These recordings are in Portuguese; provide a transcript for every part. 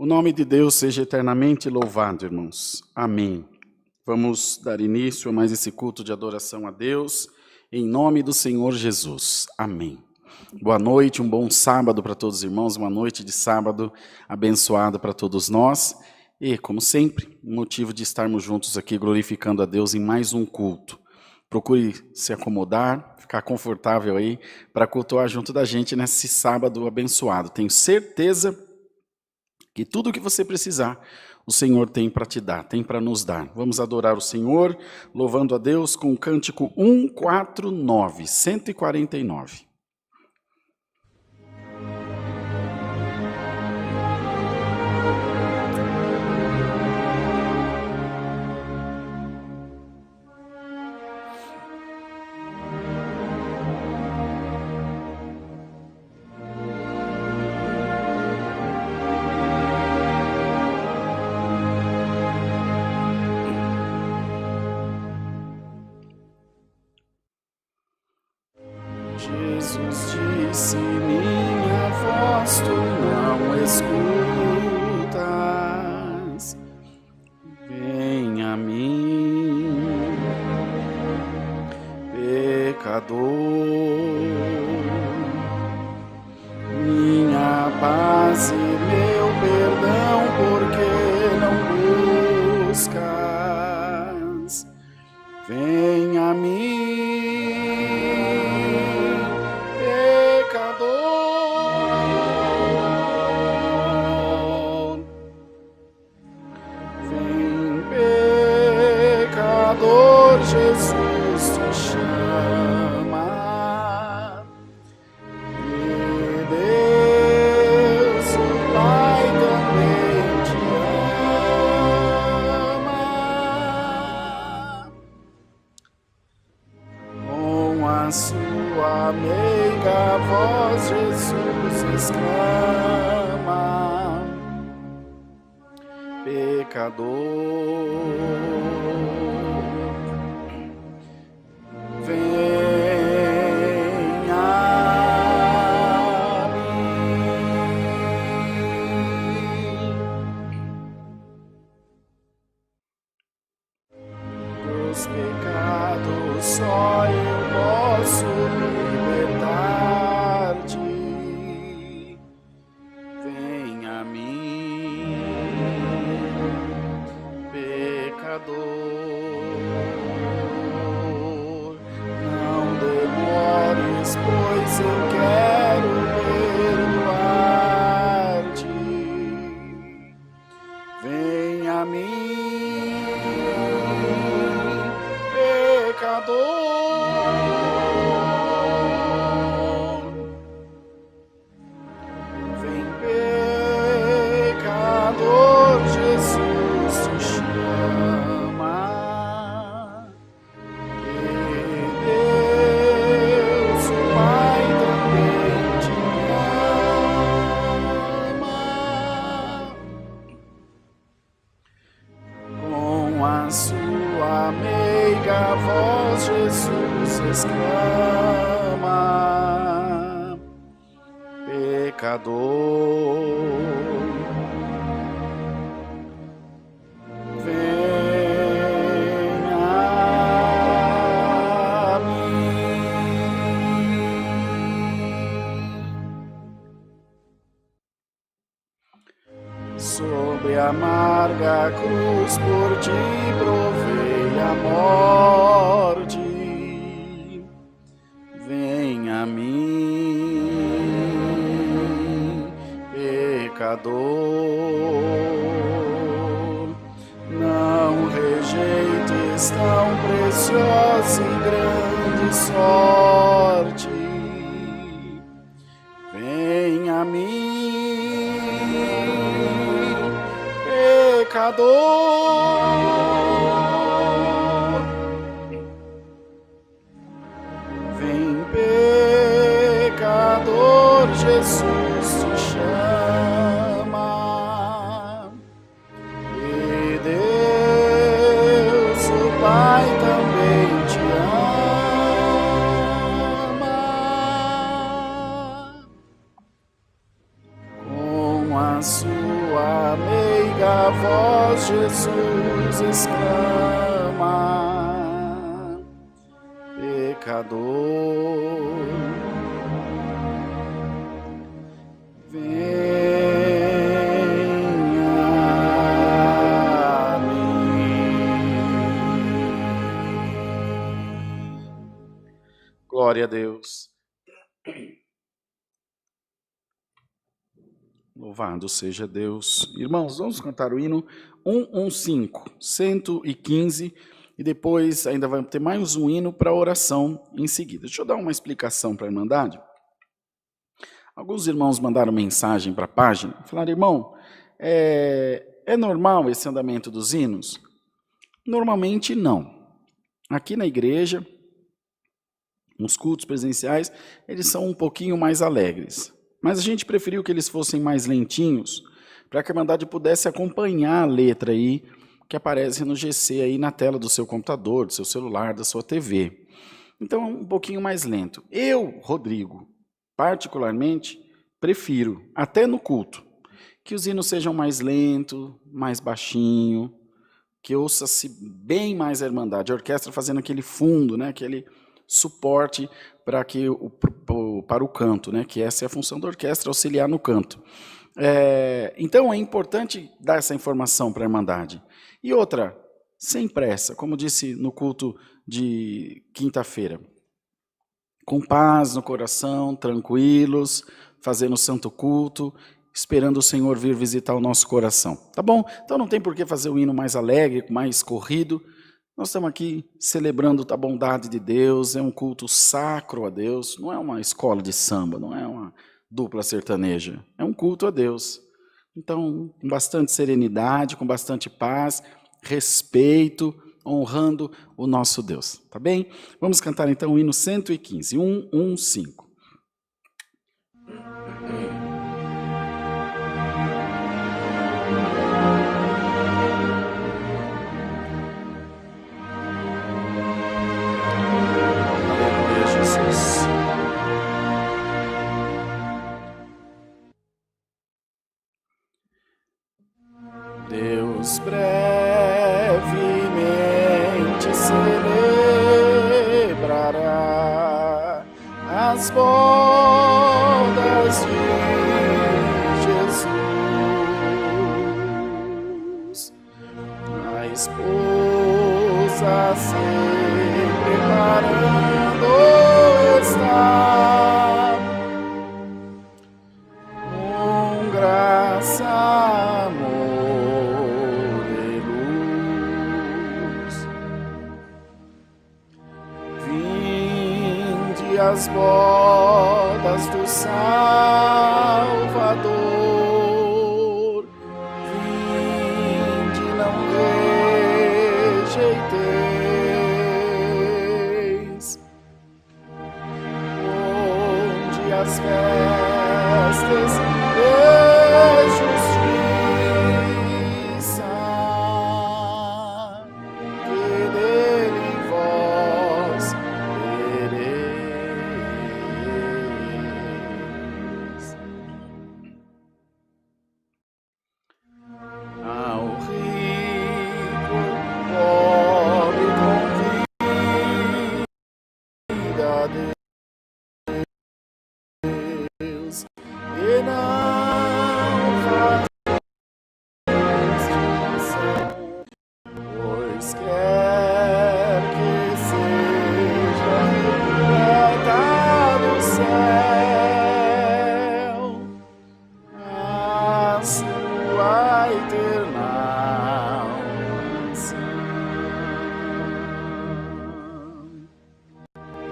O nome de Deus seja eternamente louvado, irmãos. Amém. Vamos dar início a mais esse culto de adoração a Deus, em nome do Senhor Jesus. Amém. Boa noite, um bom sábado para todos os irmãos, uma noite de sábado abençoada para todos nós. E, como sempre, um motivo de estarmos juntos aqui glorificando a Deus em mais um culto. Procure se acomodar, ficar confortável aí para cultuar junto da gente nesse sábado abençoado. Tenho certeza que tudo o que você precisar, o Senhor tem para te dar, tem para nos dar. Vamos adorar o Senhor, louvando a Deus com o cântico 149, 149. Jesus disse, minha voz tu não escutas, vem a mim, pecador, minha paz e meu perdão, porque não buscas, vem a mim. Jesus te chama, e Deus, o Pai, também te ama. Com a sua meiga voz, Jesus exclama, pecador. Dos pecados só eu posso libertar-te. Vem a mim, pecador. Não demores, pois eu quero perdoar-te. Vem a mim, vem pecador, Jesus te chama, e Deus, o Pai, também te ama. Com a sua meiga voz, Jesus exclama, pecador, vem a mim. Sobre a amarga cruz por ti provei a morte. Vem a mim, pecador. Não rejeites tão preciosa e grande sorte. Vem a mim, pecador. Vem pecador, Jesus te chama, e Deus, o Pai, também te ama. Com a sua a voz Jesus exclama, pecador, venha a mim. Glória a Deus. Louvado seja Deus. Irmãos, vamos cantar o hino 115, 115, e depois ainda vai ter mais um hino para oração em seguida. Deixa eu dar uma explicação para a Irmandade. Alguns irmãos mandaram mensagem para a página, falaram, irmão, é normal esse andamento dos hinos? Normalmente não. Aqui na igreja, nos cultos presenciais, eles são um pouquinho mais alegres. Mas a gente preferiu que eles fossem mais lentinhos, para que a Irmandade pudesse acompanhar a letra aí, que aparece no GC aí na tela do seu computador, do seu celular, da sua TV. Então, um pouquinho mais lento. Eu, Rodrigo, particularmente, prefiro, até no culto, que os hinos sejam mais lentos, mais baixinho, que ouça-se bem mais a Irmandade, a orquestra fazendo aquele fundo, né, aquele suporte para o canto, né, que essa é a função da orquestra, auxiliar no canto. Então é importante dar essa informação para a Irmandade. E outra, sem pressa, como disse no culto de quinta-feira, com paz no coração, tranquilos, fazendo o santo culto, esperando o Senhor vir visitar o nosso coração. Tá bom? Então não tem por que fazer o hino mais alegre, mais corrido. Nós estamos aqui celebrando a bondade de Deus, é um culto sacro a Deus, não é uma escola de samba, não é uma dupla sertaneja, é um culto a Deus. Então, com bastante serenidade, com bastante paz, respeito, honrando o nosso Deus, tá bem? Vamos cantar então o hino 115, 115. Deus brevemente celebrará as bodas de Jesus. A esposa se preparando está, com graça, amor e luz. Vinde as bodas do Salvador, vinde, não rejeiteis, onde as festas de justiça, que dele vós tereis. Ao rico, pobre convida a Deus, e não faz distinção, pois quer que seja repleta do céu a sua eterna mansão.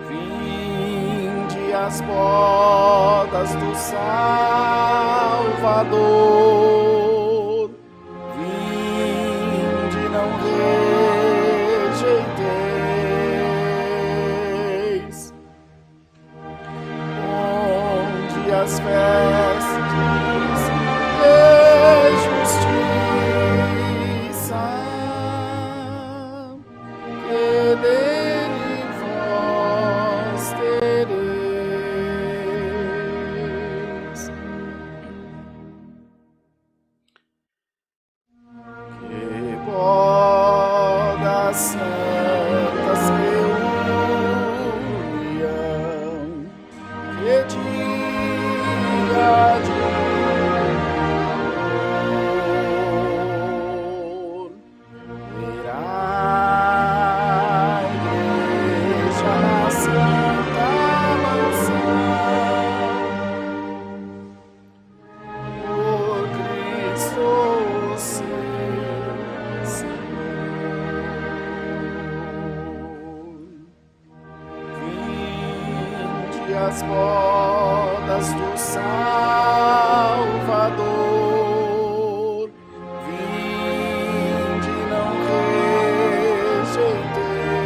Vinde as bodas do Salvador, vinde, não rejeiteis, onde as festas de justiça, que dele vós tereis. as bodas do Salvador. Vinde, não rejeiteis.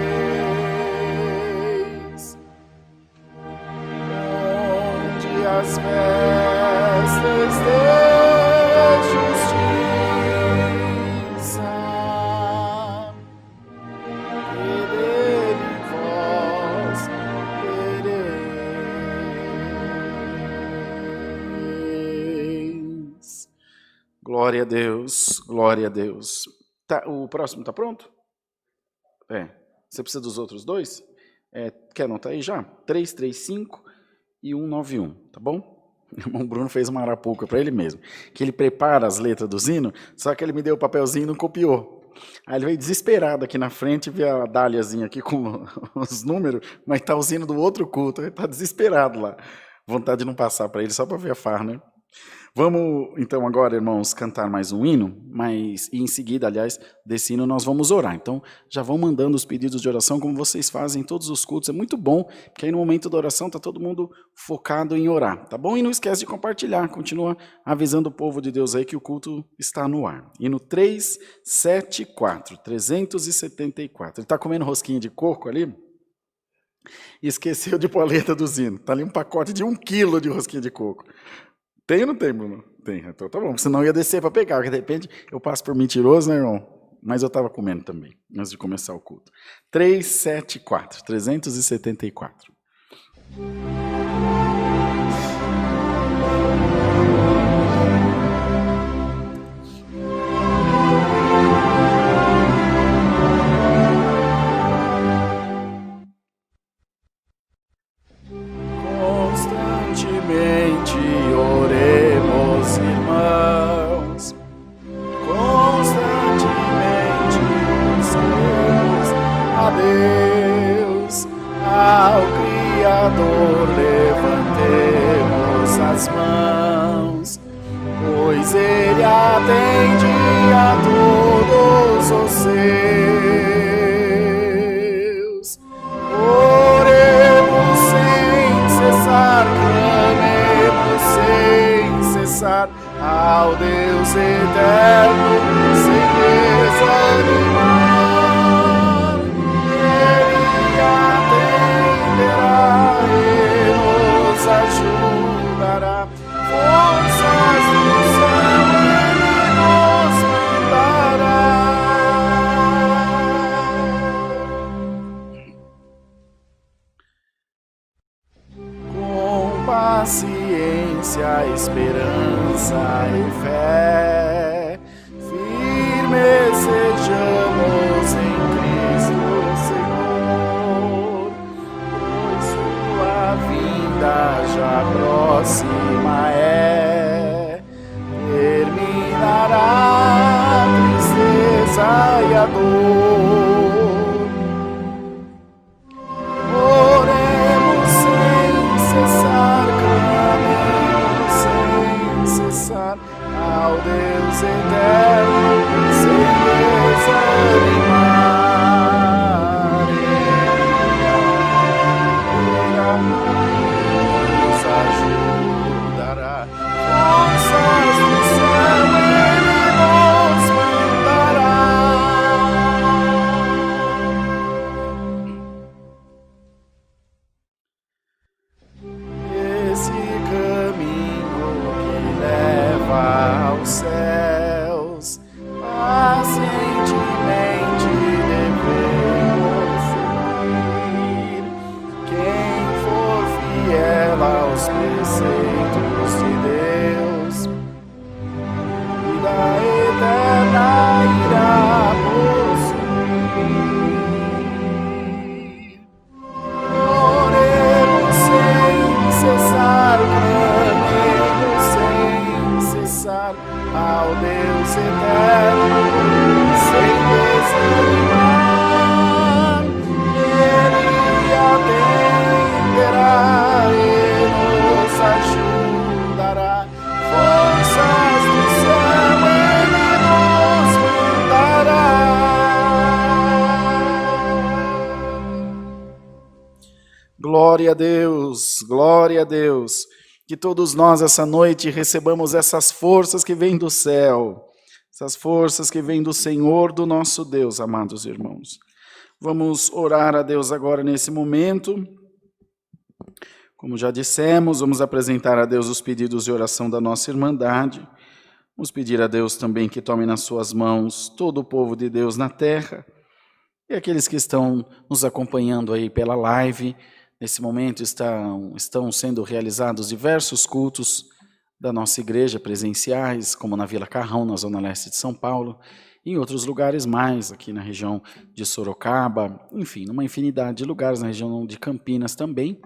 Onde as vestes de justiça, e dele vós vereis. Glória a Deus, glória a Deus. Tá, o próximo está pronto? Você precisa dos outros dois? Quer anotar aí já? 335 e 191, tá bom? O irmão Bruno fez uma arapuca para ele mesmo, que ele prepara as letras do hino, só que ele me deu o papelzinho e não copiou. Aí ele veio desesperado aqui na frente, vê a dáliazinha aqui com os números, mas tá o hino do outro culto, ele tá desesperado lá. Vontade de não passar para ele, só para ver a farra, né? Vamos, então, agora, irmãos, cantar mais um hino, e em seguida, aliás, desse hino nós vamos orar. Então, já vão mandando os pedidos de oração, como vocês fazem em todos os cultos. É muito bom, porque aí no momento da oração está todo mundo focado em orar, tá bom? E não esquece de compartilhar, continua avisando o povo de Deus aí que o culto está no ar. Hino 374, 374. Ele está comendo rosquinha de coco ali? E esqueceu de pôr a letra do hino. Está ali um pacote de 1 quilo de rosquinha de coco. Tem ou não tem, Bruno? Tem, então tá bom, senão eu ia descer para pegar, porque de repente eu passo por mentiroso, né, irmão? Mas eu estava comendo também, antes de começar o culto. 374, 374. Constantemente oremos, irmãos, constantemente busquemos a Deus, ao Criador levantemos as mãos, pois Ele atende a todos os seus. Oremos sem cessar, clamemos sem cessar ao Deus eterno, sem desanimar. Ele atenderá e nos ajudará. Forças do céu Ele nos mandará. Com paciência, esperança e fé, firmes sejamos em Cristo Senhor, pois sua vinda já próxima é, terminará a tristeza e a dor. Oremos sem cessar, clamemos sem cessar ao Deus eterno, sem desanimar. Ele nos ajudará. Forças do céu Ele nos mandará. Esse caminho que leva aos céus, pacientemente devemos seguir. Quem for fiel aos preceitos de Deus, vida eterna irá possuir. Oremos sem cessar, clamemos sem cessar ao Deus eterno, sem desanimar. Ele atenderá e nos ajudará. Forças do céu Ele nos mandará. Glória a Deus. Glória a Deus. Que todos nós essa noite recebamos essas forças que vêm do céu, essas forças que vêm do Senhor, do nosso Deus, amados irmãos. Vamos orar a Deus agora nesse momento. Como já dissemos, vamos apresentar a Deus os pedidos de oração da nossa Irmandade. Vamos pedir a Deus também que tome nas suas mãos todo o povo de Deus na terra e aqueles que estão nos acompanhando aí pela live. Nesse momento estão sendo realizados diversos cultos da nossa igreja presenciais, como na Vila Carrão, na Zona Leste de São Paulo, e em outros lugares mais, aqui na região de Sorocaba, enfim, numa infinidade de lugares, na região de Campinas também.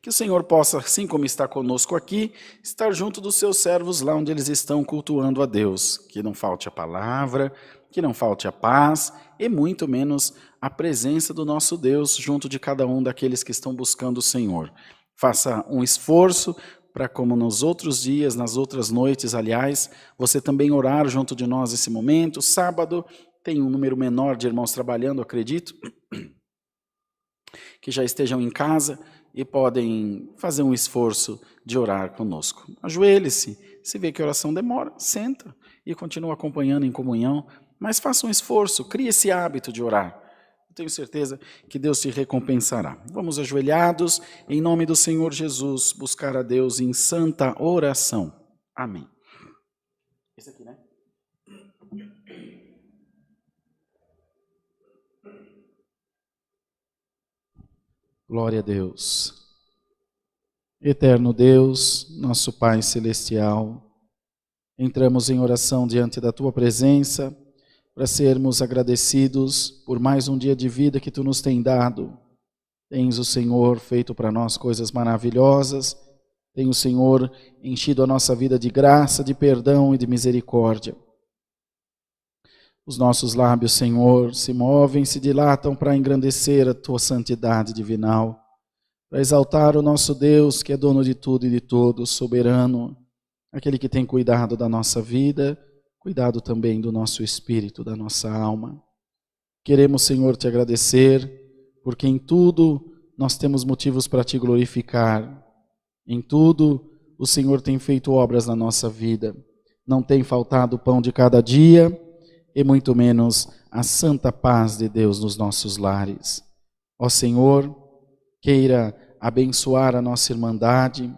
Que o Senhor possa, assim como está conosco aqui, estar junto dos seus servos lá onde eles estão cultuando a Deus. Que não falte a palavra, que não falte a paz e muito menos a presença do nosso Deus junto de cada um daqueles que estão buscando o Senhor. Faça um esforço para, como nos outros dias, nas outras noites, aliás, você também orar junto de nós nesse momento. Sábado tem um número menor de irmãos trabalhando, acredito, que já estejam em casa e podem fazer um esforço de orar conosco. Ajoelhe-se, se vê que a oração demora, senta e continua acompanhando em comunhão, mas faça um esforço, crie esse hábito de orar. Eu tenho certeza que Deus te recompensará. Vamos ajoelhados, em nome do Senhor Jesus, buscar a Deus em santa oração. Amém. Esse aqui, né? Glória a Deus. Eterno Deus, nosso Pai Celestial, entramos em oração diante da Tua presença para sermos agradecidos por mais um dia de vida que Tu nos tem dado. Tens o Senhor feito para nós coisas maravilhosas, tem o Senhor enchido a nossa vida de graça, de perdão e de misericórdia. Os nossos lábios, Senhor, se movem, se dilatam para engrandecer a Tua santidade divinal, para exaltar o nosso Deus, que é dono de tudo e de todos, soberano, aquele que tem cuidado da nossa vida, cuidado também do nosso espírito, da nossa alma. Queremos, Senhor, Te agradecer, porque em tudo nós temos motivos para Te glorificar. Em tudo o Senhor tem feito obras na nossa vida. Não tem faltado o pão de cada dia, e muito menos a santa paz de Deus nos nossos lares. Ó Senhor, queira abençoar a nossa Irmandade,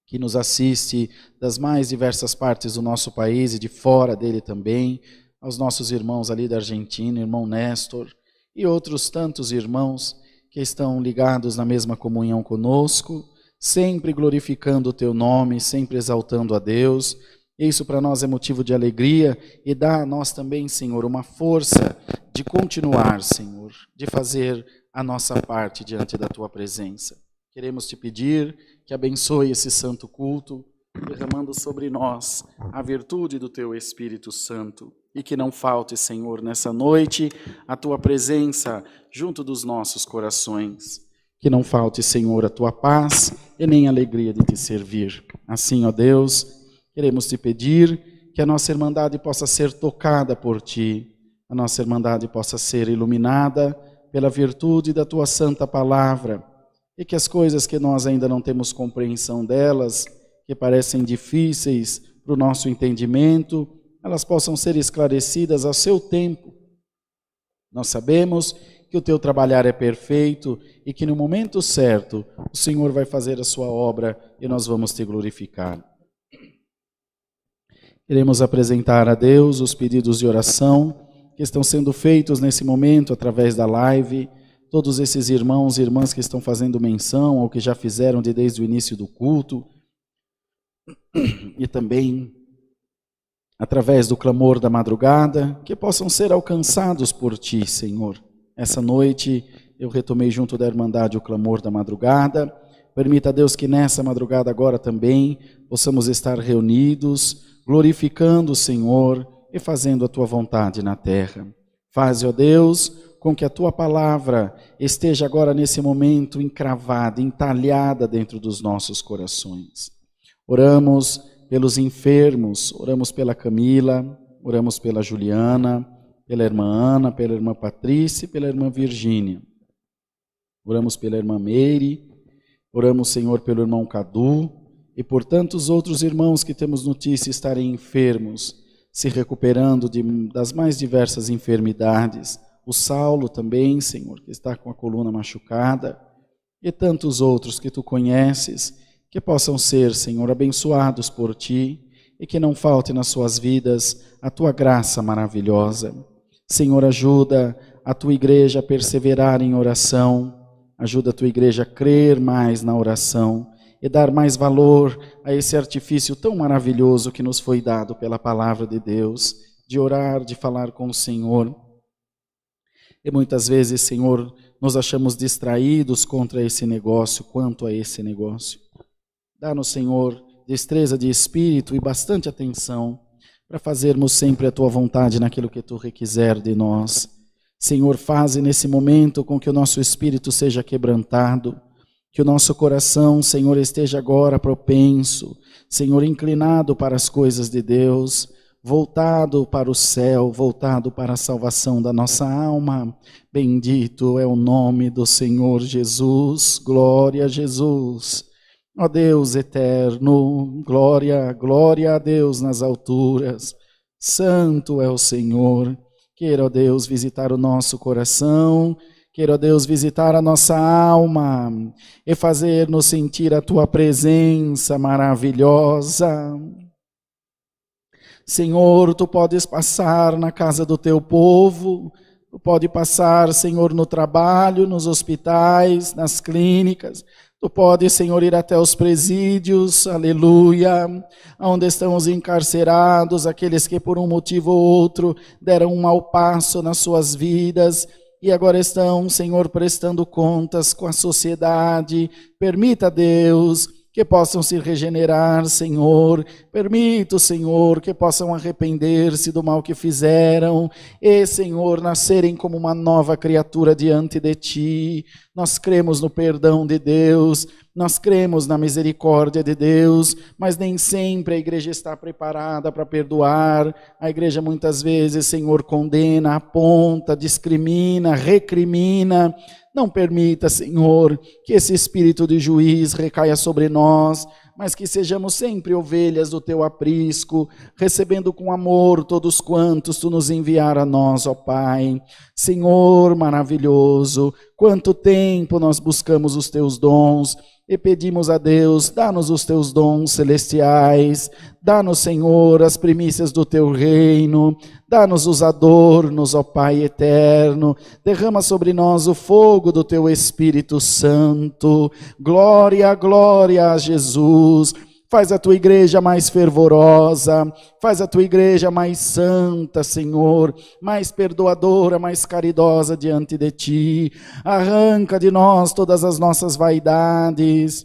que nos assiste das mais diversas partes do nosso país e de fora dele também, aos nossos irmãos ali da Argentina, irmão Néstor, e outros tantos irmãos que estão ligados na mesma comunhão conosco, sempre glorificando o Teu nome, sempre exaltando a Deus. Isso para nós é motivo de alegria e dá a nós também, Senhor, uma força de continuar, Senhor, de fazer a nossa parte diante da Tua presença. Queremos Te pedir que abençoe esse santo culto, derramando sobre nós a virtude do Teu Espírito Santo e que não falte, Senhor, nessa noite a Tua presença junto dos nossos corações. Que não falte, Senhor, a Tua paz e nem a alegria de Te servir. Assim, ó Deus, queremos Te pedir que a nossa Irmandade possa ser tocada por Ti, a nossa Irmandade possa ser iluminada pela virtude da Tua santa palavra, e que as coisas que nós ainda não temos compreensão delas, que parecem difíceis para o nosso entendimento, elas possam ser esclarecidas ao Seu tempo. Nós sabemos que o Teu trabalhar é perfeito e que no momento certo o Senhor vai fazer a Sua obra e nós vamos Te glorificar. Queremos apresentar a Deus os pedidos de oração que estão sendo feitos nesse momento através da live, todos esses irmãos e irmãs que estão fazendo menção ou que já fizeram desde o início do culto, e também através do clamor da madrugada, que possam ser alcançados por Ti, Senhor. Essa noite eu retomei junto da Irmandade o clamor da madrugada. Permita, Deus, que nessa madrugada agora também possamos estar reunidos, glorificando o Senhor e fazendo a Tua vontade na terra. Faze, ó Deus, com que a Tua palavra esteja agora nesse momento encravada, entalhada dentro dos nossos corações. Oramos pelos enfermos, oramos pela Camila, oramos pela Juliana, pela irmã Ana, pela irmã Patrícia e pela irmã Virgínia. Oramos pela irmã Meire, oramos, Senhor, pelo irmão Cadu e por tantos outros irmãos que temos notícia estarem enfermos, se recuperando das mais diversas enfermidades. O Saulo também, Senhor, que está com a coluna machucada, e tantos outros que Tu conheces, que possam ser, Senhor, abençoados por Ti e que não falte nas suas vidas a Tua graça maravilhosa. Senhor, ajuda a Tua igreja a perseverar em oração, ajuda a Tua igreja a crer mais na oração e dar mais valor a esse artifício tão maravilhoso que nos foi dado pela palavra de Deus, de orar, de falar com o Senhor. E muitas vezes, Senhor, nos achamos distraídos quanto a esse negócio. Dá-nos, Senhor, destreza de espírito e bastante atenção para fazermos sempre a Tua vontade naquilo que Tu requiser de nós. Senhor, faze nesse momento com que o nosso espírito seja quebrantado, que o nosso coração, Senhor, esteja agora propenso, Senhor, inclinado para as coisas de Deus, voltado para o céu, voltado para a salvação da nossa alma. Bendito é o nome do Senhor Jesus, glória a Jesus. Ó Deus eterno, glória, glória a Deus nas alturas, santo é o Senhor. Queira, ó Deus, visitar o nosso coração, queira, ó Deus, visitar a nossa alma e fazer-nos sentir a Tua presença maravilhosa. Senhor, Tu podes passar na casa do Teu povo, Tu pode passar, Senhor, no trabalho, nos hospitais, nas clínicas, Tu podes, Senhor, ir até os presídios, aleluia, onde estão os encarcerados, aqueles que por um motivo ou outro deram um mau passo nas suas vidas e agora estão, Senhor, prestando contas com a sociedade. Permita, Deus, que possam se regenerar, Senhor. Permita, Senhor, que possam arrepender-se do mal que fizeram e, Senhor, nascerem como uma nova criatura diante de Ti. Nós cremos no perdão de Deus, nós cremos na misericórdia de Deus, mas nem sempre a igreja está preparada para perdoar. A igreja muitas vezes, Senhor, condena, aponta, discrimina, recrimina. Não permita, Senhor, que esse espírito de juiz recaia sobre nós, mas que sejamos sempre ovelhas do Teu aprisco, recebendo com amor todos quantos Tu nos enviar a nós, ó Pai. Senhor maravilhoso, quanto tempo nós buscamos os Teus dons e pedimos a Deus, dá-nos os Teus dons celestiais, dá-nos, Senhor, as primícias do Teu reino, dá-nos os adornos, ó Pai eterno, derrama sobre nós o fogo do Teu Espírito Santo. Glória, glória a Jesus. Faz a Tua igreja mais fervorosa, faz a Tua igreja mais santa, Senhor, mais perdoadora, mais caridosa diante de Ti. Arranca de nós todas as nossas vaidades.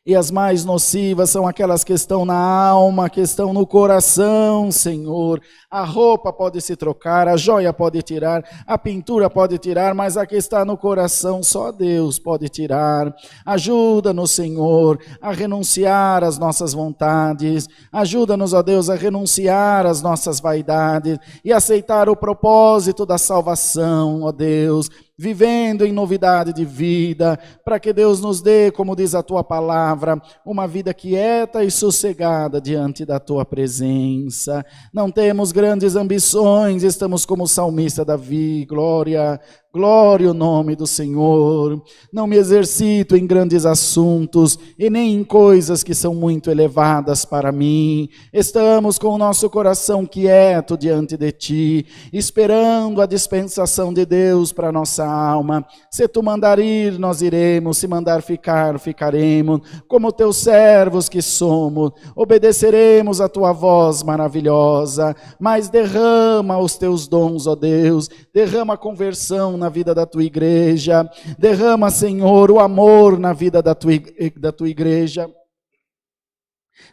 E as mais nocivas são aquelas que estão na alma, que estão no coração, Senhor. A roupa pode se trocar, a joia pode tirar, a pintura pode tirar, mas a que está no coração só Deus pode tirar. Ajuda-nos, Senhor, a renunciar às nossas vontades. Ajuda-nos, ó Deus, a renunciar às nossas vaidades e aceitar o propósito da salvação, ó Deus, vivendo em novidade de vida, para que Deus nos dê, como diz a Tua palavra, uma vida quieta e sossegada diante da Tua presença. Não temos grandes ambições, estamos como o salmista Davi, glória, glória ao nome do Senhor. Não me exercito em grandes assuntos e nem em coisas que são muito elevadas para mim. Estamos com o nosso coração quieto diante de Ti, esperando a dispensação de Deus para a nossa alma. Se Tu mandar ir, nós iremos. Se mandar ficar, ficaremos. Como Teus servos que somos, obedeceremos a Tua voz maravilhosa. Mas derrama os Teus dons, ó Deus. Derrama a conversão na vida da Tua igreja. Derrama, Senhor, o amor na vida da Tua igreja.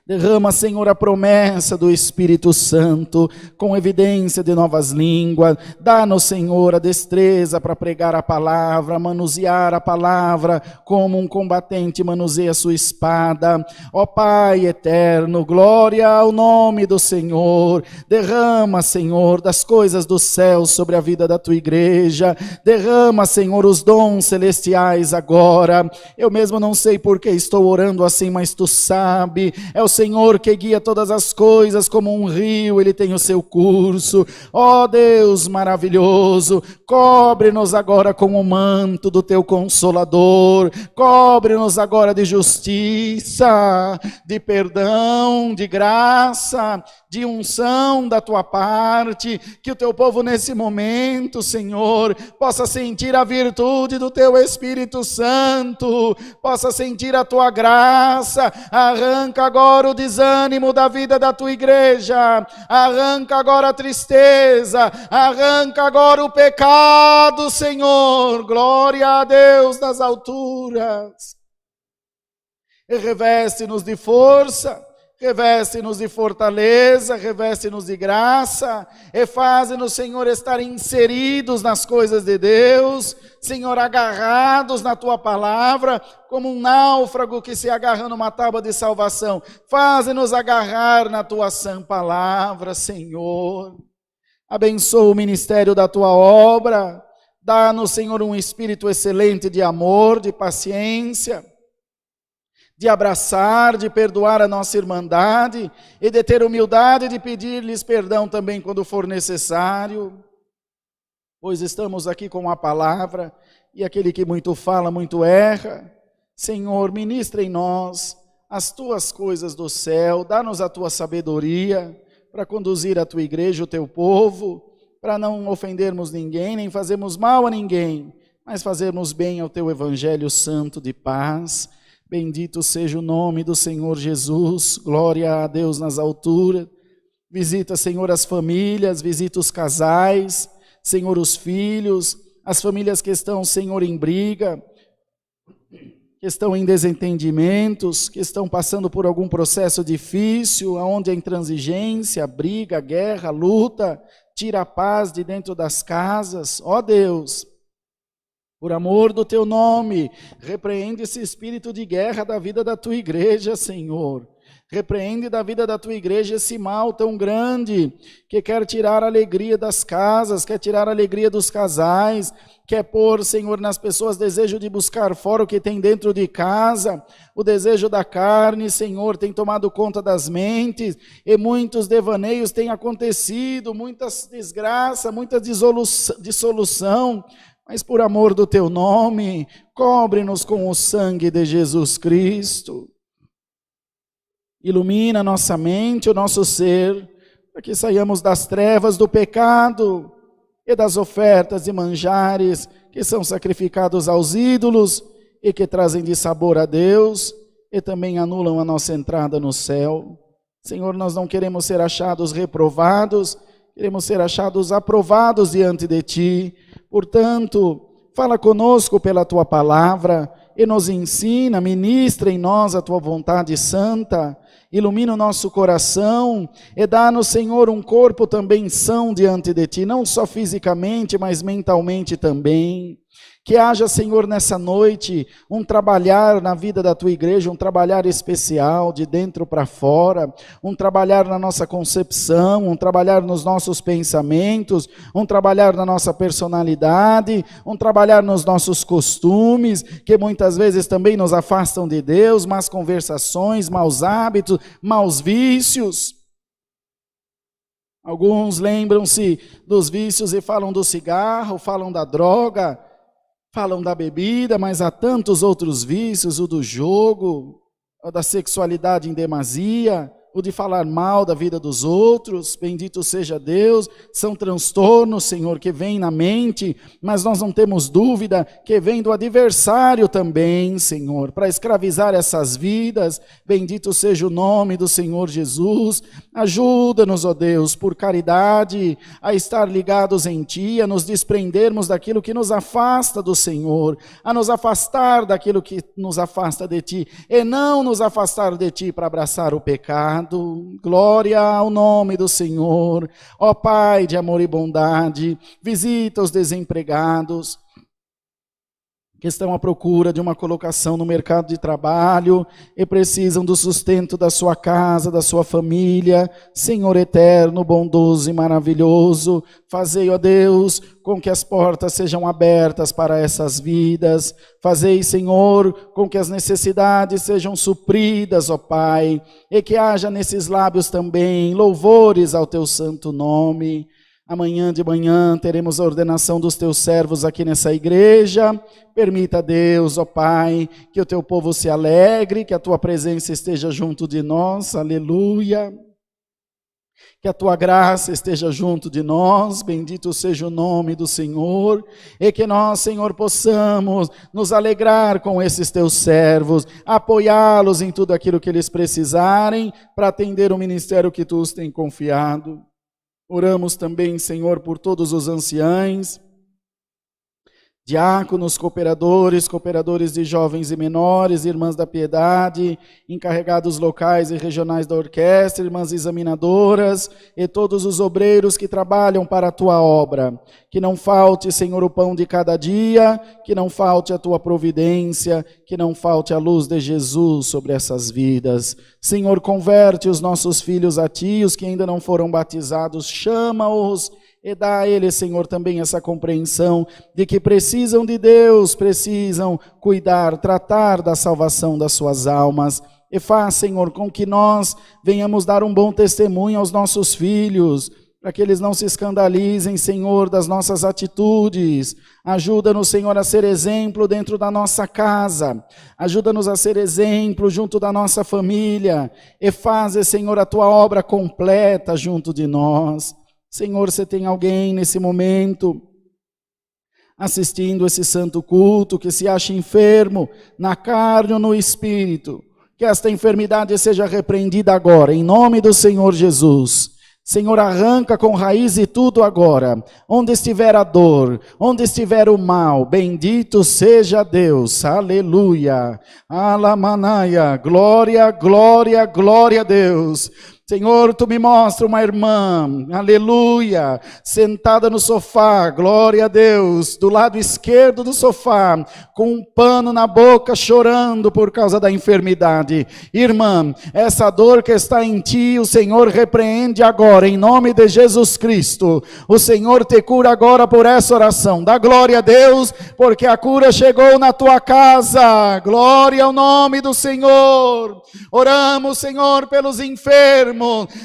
Derrama, Senhor, a promessa do Espírito Santo, com evidência de novas línguas. Dá-nos, Senhor, a destreza para pregar a palavra, manusear a palavra, como um combatente manuseia sua espada. Ó Pai eterno, glória ao nome do Senhor. Derrama, Senhor, das coisas do céu sobre a vida da tua igreja. Derrama, Senhor, os dons celestiais agora. Eu mesmo não sei por que estou orando assim, mas tu sabe. É o Senhor que guia todas as coisas como um rio, Ele tem o seu curso. Ó Deus maravilhoso, cobre-nos agora com o manto do Teu Consolador, cobre-nos agora de justiça, de perdão, de graça, de unção da Tua parte, que o Teu povo nesse momento, Senhor, possa sentir a virtude do Teu Espírito Santo, possa sentir a Tua graça. Arranca agora o desânimo da vida da Tua igreja, arranca agora a tristeza, arranca agora o pecado, Senhor, glória a Deus nas alturas, e reveste-nos de força, reveste-nos de fortaleza, reveste-nos de graça, e faze-nos, Senhor, estar inseridos nas coisas de Deus, Senhor, agarrados na Tua palavra, como um náufrago que se agarra numa tábua de salvação. Faze-nos agarrar na Tua sã palavra, Senhor. Abençoa o ministério da Tua obra, dá-nos, Senhor, um espírito excelente de amor, de paciência, de abraçar, de perdoar a nossa irmandade e de ter humildade de pedir-lhes perdão também quando for necessário, pois estamos aqui com a palavra e aquele que muito fala, muito erra. Senhor, ministra em nós as Tuas coisas do céu, dá-nos a Tua sabedoria para conduzir a Tua igreja, o Teu povo, para não ofendermos ninguém, nem fazermos mal a ninguém, mas fazermos bem ao Teu evangelho santo de paz. Bendito seja o nome do Senhor Jesus, glória a Deus nas alturas. Visita, Senhor, as famílias, visita os casais, Senhor, os filhos, as famílias que estão, Senhor, em briga, que estão em desentendimentos, que estão passando por algum processo difícil, onde a intransigência, a briga, a guerra, a luta, tira a paz de dentro das casas. Ó Deus, por amor do Teu nome, repreende esse espírito de guerra da vida da Tua igreja, Senhor. Repreende da vida da Tua igreja esse mal tão grande, que quer tirar a alegria das casas, quer tirar a alegria dos casais, quer pôr, Senhor, nas pessoas desejo de buscar fora o que tem dentro de casa. O desejo da carne, Senhor, tem tomado conta das mentes, e muitos devaneios têm acontecido, muitas desgraças, muita dissolução. Mas por amor do Teu nome, cobre-nos com o sangue de Jesus Cristo. Ilumina nossa mente, o nosso ser, para que saiamos das trevas do pecado e das ofertas e manjares que são sacrificados aos ídolos e que trazem dissabor a Deus e também anulam a nossa entrada no céu. Senhor, nós não queremos ser achados reprovados, queremos ser achados aprovados diante de Ti. Portanto, fala conosco pela Tua palavra e nos ensina, ministra em nós a Tua vontade santa, ilumina o nosso coração e dá-nos, Senhor, um corpo também são diante de Ti, não só fisicamente, mas mentalmente também. Que haja, Senhor, nessa noite, um trabalhar na vida da Tua igreja, um trabalhar especial, de dentro para fora, um trabalhar na nossa concepção, um trabalhar nos nossos pensamentos, um trabalhar na nossa personalidade, um trabalhar nos nossos costumes, que muitas vezes também nos afastam de Deus, más conversações, maus hábitos, maus vícios. Alguns lembram-se dos vícios e falam do cigarro, falam da droga, falam da bebida, mas há tantos outros vícios, o do jogo, o da sexualidade em demasia, o de falar mal da vida dos outros, bendito seja Deus, são transtornos, Senhor, que vêm na mente, mas nós não temos dúvida que vem do adversário também, Senhor, para escravizar essas vidas. Bendito seja o nome do Senhor Jesus. Ajuda-nos, ó Deus, por caridade, a estar ligados em Ti, a nos desprendermos daquilo que nos afasta do Senhor, a nos afastar daquilo que nos afasta de Ti, e não nos afastar de Ti para abraçar o pecado. Glória ao nome do Senhor. Ó Pai de amor e bondade, visita os desempregados que estão à procura de uma colocação no mercado de trabalho e precisam do sustento da sua casa, da sua família. Senhor eterno, bondoso e maravilhoso, fazei, ó Deus, com que as portas sejam abertas para essas vidas. Fazei, Senhor, com que as necessidades sejam supridas, ó Pai, e que haja nesses lábios também louvores ao Teu santo nome. Amanhã de manhã teremos a ordenação dos Teus servos aqui nessa igreja. Permita, Deus, ó Pai, que o Teu povo se alegre, que a Tua presença esteja junto de nós, aleluia. Que a Tua graça esteja junto de nós, bendito seja o nome do Senhor, e que nós, Senhor, possamos nos alegrar com esses Teus servos, apoiá-los em tudo aquilo que eles precisarem, para atender o ministério que Tu os tem confiado. Oramos também, Senhor, por todos os anciães, diáconos, cooperadores de jovens e menores, irmãs da piedade, encarregados locais e regionais da orquestra, irmãs examinadoras e todos os obreiros que trabalham para a Tua obra. Que não falte, Senhor, o pão de cada dia, que não falte a Tua providência, que não falte a luz de Jesus sobre essas vidas. Senhor, converte os nossos filhos a Ti, os que ainda não foram batizados, chama-os, e dá a eles, Senhor, também essa compreensão de que precisam de Deus, precisam cuidar, tratar da salvação das suas almas. E faz, Senhor, com que nós venhamos dar um bom testemunho aos nossos filhos, para que eles não se escandalizem, Senhor, das nossas atitudes. Ajuda-nos, Senhor, a ser exemplo dentro da nossa casa. Ajuda-nos a ser exemplo junto da nossa família. E faz, Senhor, a Tua obra completa junto de nós. Senhor, se tem alguém nesse momento assistindo esse santo culto, que se acha enfermo na carne ou no espírito, que esta enfermidade seja repreendida agora, em nome do Senhor Jesus. Senhor, arranca com raiz e tudo agora, onde estiver a dor, onde estiver o mal, bendito seja Deus, aleluia, alamanaia, glória, glória, glória a Deus. Senhor, Tu me mostra uma irmã, aleluia, sentada no sofá, glória a Deus, do lado esquerdo do sofá, com um pano na boca, chorando por causa da enfermidade. Irmã, essa dor que está em ti, o Senhor repreende agora, em nome de Jesus Cristo. O Senhor te cura agora por essa oração. Dá glória a Deus, porque a cura chegou na tua casa. Glória ao nome do Senhor. Oramos, Senhor, pelos enfermos.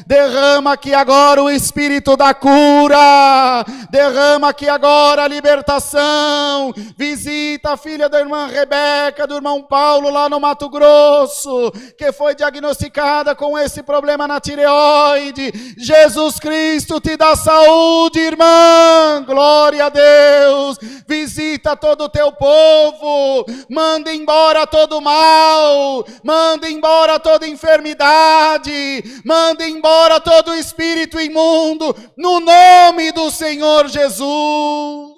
Derrama aqui agora o Espírito da cura, derrama aqui agora a libertação. Visita a filha da irmã Rebeca, do irmão Paulo lá no Mato Grosso, que foi diagnosticada com esse problema na tireoide. Jesus Cristo te dá saúde, irmã, glória a Deus. Visita todo o teu povo, manda embora todo mal, manda embora toda enfermidade, manda embora todo espírito imundo, no nome do Senhor Jesus.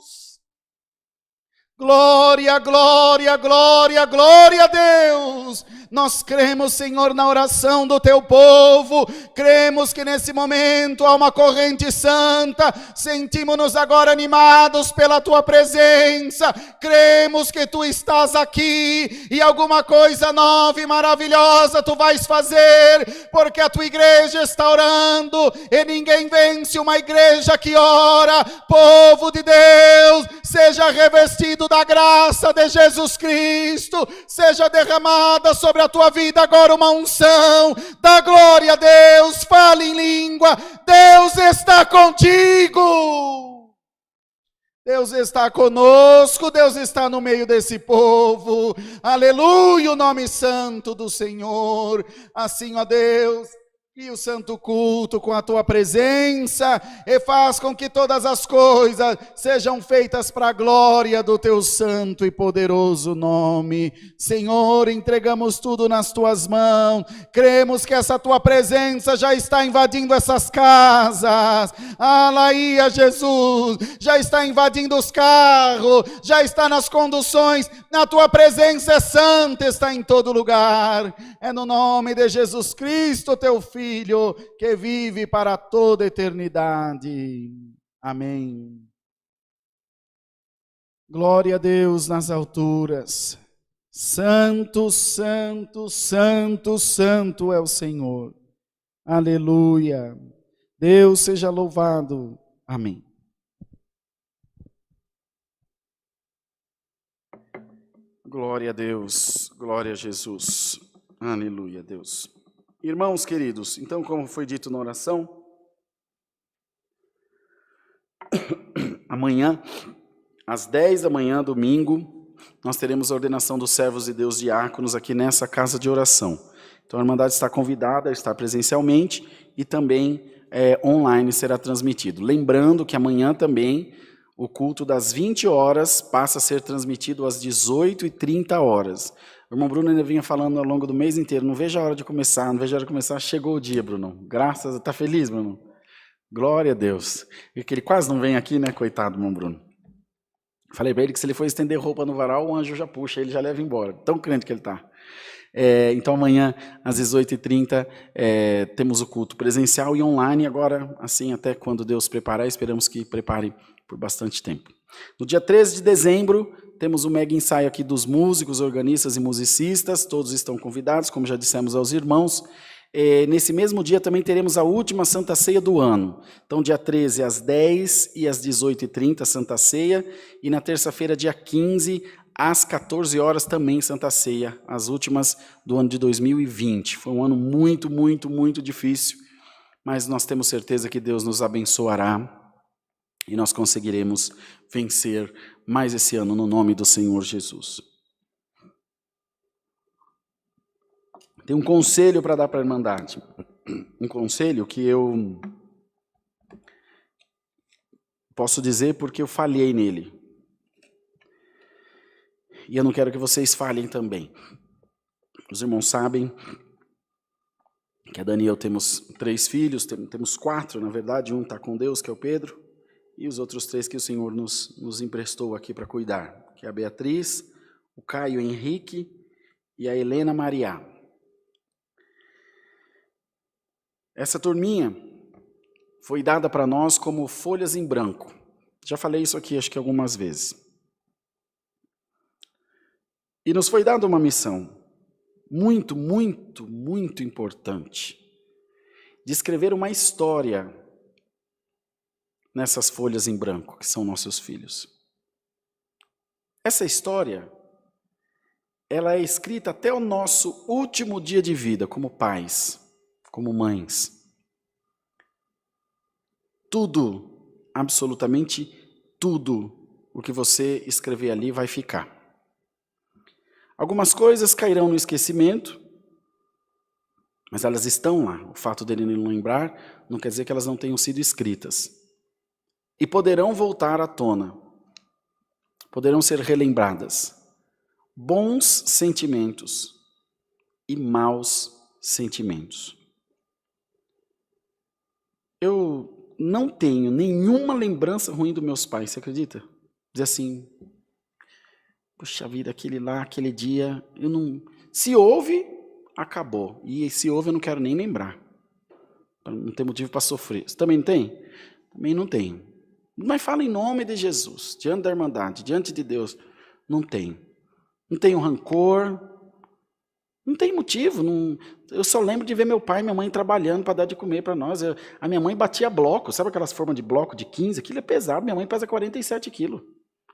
Glória, glória, glória, glória a Deus. Nós cremos, Senhor, na oração do Teu povo, cremos que nesse momento há uma corrente santa, sentimos-nos agora animados pela Tua presença, cremos que Tu estás aqui e alguma coisa nova e maravilhosa Tu vais fazer, porque a Tua igreja está orando e ninguém vence uma igreja que ora. Povo de Deus, seja revestido da graça de Jesus Cristo, seja derramada sobre a tua vida agora uma unção, dá glória a Deus, fale em língua, Deus está contigo, Deus está conosco, Deus está no meio desse povo, aleluia, o nome santo do Senhor. Assim, ó Deus, e o santo culto com a tua presença, e faz com que todas as coisas sejam feitas para a glória do teu santo e poderoso nome. Senhor, entregamos tudo nas tuas mãos, cremos que essa tua presença já está invadindo essas casas, alaia Jesus, já está invadindo os carros, já está nas conduções, a tua presença é santa, está em todo lugar. É no nome de Jesus Cristo, teu Filho, que vive para toda a eternidade. Amém. Glória a Deus nas alturas. Santo, santo, santo, santo é o Senhor. Aleluia. Deus seja louvado. Amém. Glória a Deus, glória a Jesus. Aleluia, Deus. Irmãos queridos, então, como foi dito na oração, amanhã, às 10 da manhã, domingo, nós teremos a ordenação dos servos de Deus diáconos aqui nessa casa de oração. Então, a Irmandade está convidada a estar presencialmente e também online será transmitido. Lembrando que amanhã também o culto das 20 horas passa a ser transmitido às 18h30. O irmão Bruno ainda vinha falando ao longo do mês inteiro, não vejo a hora de começar, não vejo a hora de começar, chegou o dia, Bruno. Graças, tá feliz, Bruno? Glória a Deus. E que ele quase não vem aqui, né, coitado, irmão Bruno. Falei para ele que se ele for estender roupa no varal, o anjo já puxa, ele já leva embora. Tão crente que ele está. Então amanhã, às 18h30, temos o culto presencial e online, agora, assim, até quando Deus preparar, esperamos que prepare por bastante tempo. No dia 13 de dezembro, temos o mega ensaio aqui dos músicos, organistas e musicistas, todos estão convidados, como já dissemos aos irmãos. Nesse mesmo dia também teremos a última Santa Ceia do ano. Então, dia 13 às 10 e às 18h30, Santa Ceia, e na terça-feira, dia 15, às 14 horas também Santa Ceia, as últimas do ano de 2020. Foi um ano muito, muito, muito difícil, mas nós temos certeza que Deus nos abençoará e nós conseguiremos vencer mais esse ano no nome do Senhor Jesus. Tem um conselho para dar para a Irmandade. Um conselho que eu posso dizer porque eu falhei nele. E eu não quero que vocês falhem também. Os irmãos sabem que a Dani e eu temos 3 filhos, temos 4, na verdade, um está com Deus, que é o Pedro, e os outros 3 que o Senhor nos emprestou aqui para cuidar, que é a Beatriz, o Caio Henrique e a Helena Maria. Essa turminha foi dada para nós como folhas em branco. Já falei isso aqui, acho que algumas vezes. E nos foi dada uma missão muito, muito, muito importante, de escrever uma história nessas folhas em branco, que são nossos filhos. Essa história, ela é escrita até o nosso último dia de vida, como pais, como mães. Tudo, absolutamente tudo, o que você escrever ali vai ficar. Algumas coisas cairão no esquecimento, mas elas estão lá. O fato dele não lembrar não quer dizer que elas não tenham sido escritas. E poderão voltar à tona. Poderão ser relembradas. Bons sentimentos e maus sentimentos. Eu não tenho nenhuma lembrança ruim dos meus pais, você acredita? Dizer assim, puxa vida, aquele lá, aquele dia, eu não... Se houve, acabou. E se houve, eu não quero nem lembrar. Para não ter motivo para sofrer. Você também não tem? Também não tenho. Mas fala em nome de Jesus, diante da Irmandade, diante de Deus. Não tenho. Não tenho rancor. Não tem motivo. Não... Eu só lembro de ver meu pai e minha mãe trabalhando para dar de comer para nós. A minha mãe batia bloco. Sabe aquelas formas de bloco de 15? Aquilo é pesado. Minha mãe pesa 47 quilos.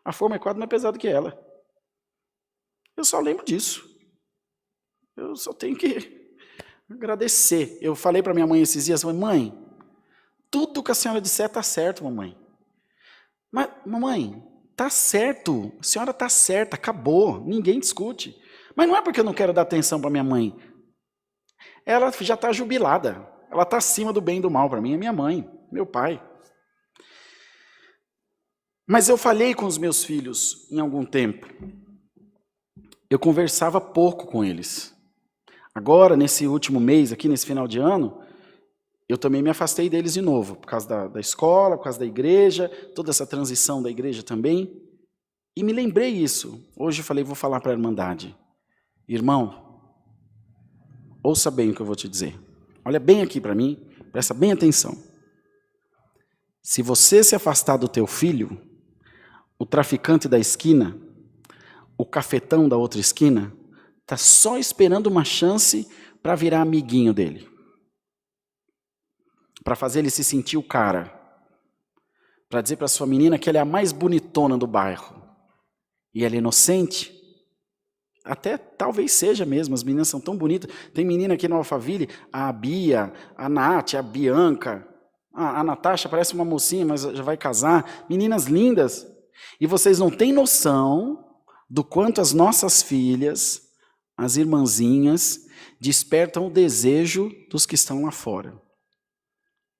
A forma é quase mais pesada que ela. Eu só lembro disso. Eu só tenho que agradecer. Eu falei para minha mãe esses dias, mãe, tudo que a senhora disser está certo, mamãe. Mas, mamãe, está certo, a senhora está certa, acabou, ninguém discute. Mas não é porque eu não quero dar atenção para minha mãe. Ela já está jubilada. Ela está acima do bem e do mal para mim, é minha mãe, meu pai. Mas eu falhei com os meus filhos em algum tempo. Eu conversava pouco com eles. Agora, nesse último mês, aqui nesse final de ano, eu também me afastei deles de novo, por causa da escola, por causa da igreja, toda essa transição da igreja também. E me lembrei isso. Hoje eu falei, vou falar para a Irmandade. Irmão, ouça bem o que eu vou te dizer. Olha bem aqui para mim, presta bem atenção. Se você se afastar do teu filho, o traficante da esquina, o cafetão da outra esquina, está só esperando uma chance para virar amiguinho dele. Para fazer ele se sentir o cara. Para dizer para sua menina que ela é a mais bonitona do bairro. E ela é inocente. Até talvez seja mesmo, as meninas são tão bonitas. Tem menina aqui no Alphaville, a Bia, a Nath, a Bianca, a Natasha parece uma mocinha, mas já vai casar. Meninas lindas. E vocês não têm noção do quanto as nossas filhas, as irmãzinhas, despertam o desejo dos que estão lá fora.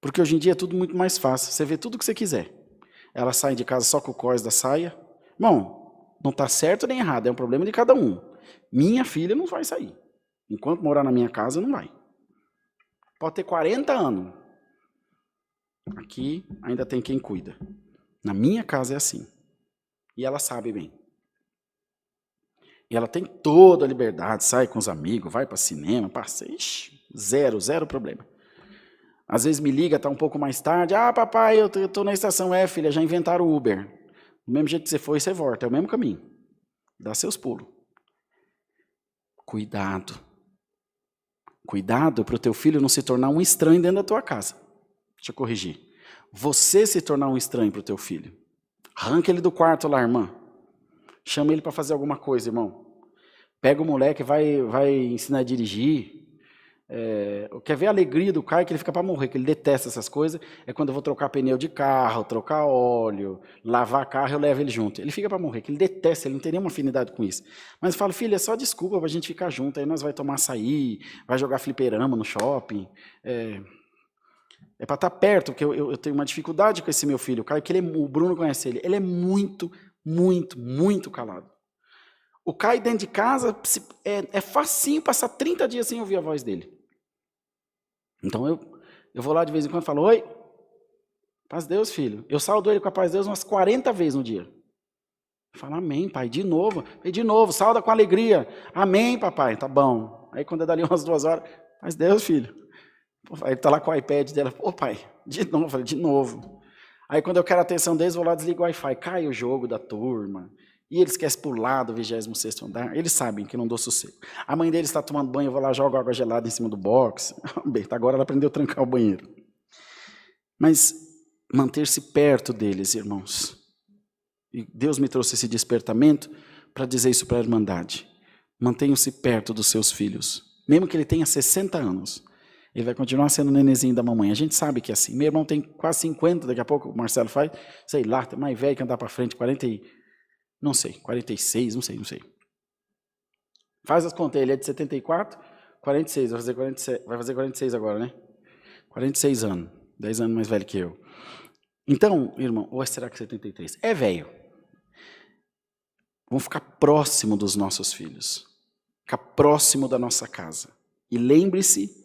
Porque hoje em dia é tudo muito mais fácil. Você vê tudo o que você quiser. Ela sai de casa só com o cós da saia. Bom, não está certo nem errado, é um problema de cada um. Minha filha não vai sair. Enquanto morar na minha casa, não vai. Pode ter 40 anos. Aqui ainda tem quem cuida. Na minha casa é assim. E ela sabe bem. E ela tem toda a liberdade, sai com os amigos, vai para cinema, passa. Ixi, zero problema. Às vezes me liga, está um pouco mais tarde. Ah, papai, eu estou na estação. Filha, já inventaram o Uber. Do mesmo jeito que você foi, você volta. É o mesmo caminho. Dá seus pulos. Cuidado. Cuidado para o teu filho não se tornar um estranho dentro da tua casa. Deixa eu corrigir. Você se tornar um estranho para o teu filho. Arranca ele do quarto lá, irmã. Chama ele para fazer alguma coisa, irmão. Pega o moleque, vai ensinar a dirigir. Quer ver a alegria do Caio, que ele fica para morrer, que ele detesta essas coisas, é quando eu vou trocar pneu de carro, trocar óleo, lavar carro, eu levo ele junto. Ele fica para morrer, que ele detesta, ele não tem nenhuma afinidade com isso. Mas eu falo, filho, é só desculpa para a gente ficar junto, aí nós vai tomar açaí, vai jogar fliperama no shopping. É para estar perto, porque eu tenho uma dificuldade com esse meu filho, o Caio, que o Bruno conhece ele é muito calado. O Caio dentro de casa, é facinho passar 30 dias sem ouvir a voz dele. Então eu vou lá de vez em quando e falo, oi, paz de Deus, filho. Eu saldo ele com a paz de Deus umas 40 vezes no dia. Fala, amém, pai, de novo. E de novo, salda com alegria. Amém, papai, tá bom. Aí quando é dali umas 2 horas, paz de Deus, filho. Aí ele tá lá com o iPad dela, ô pai, de novo. Eu falei, de novo. Aí quando eu quero a atenção deles, vou lá, desligo o Wi-Fi, cai o jogo da turma. E eles querem pular do 26º andar. Eles sabem que não dou sossego. A mãe deles está tomando banho, eu vou lá, jogo água gelada em cima do box. Agora ela aprendeu a trancar o banheiro. Mas manter-se perto deles, irmãos. E Deus me trouxe esse despertamento para dizer isso para a Irmandade. Mantenham-se perto dos seus filhos. Mesmo que ele tenha 60 anos. Ele vai continuar sendo o nenenzinho da mamãe. A gente sabe que é assim. Meu irmão tem quase 50, daqui a pouco o Marcelo faz. Sei lá, tem mais velho que andar para frente, 46, não sei. Faz as contas, ele é de 74, 46, vai fazer 46 agora, né? 46 anos, 10 anos mais velho que eu. Então, irmão, ou será que 73? É velho. Vamos ficar próximo dos nossos filhos. Ficar próximo da nossa casa. E lembre-se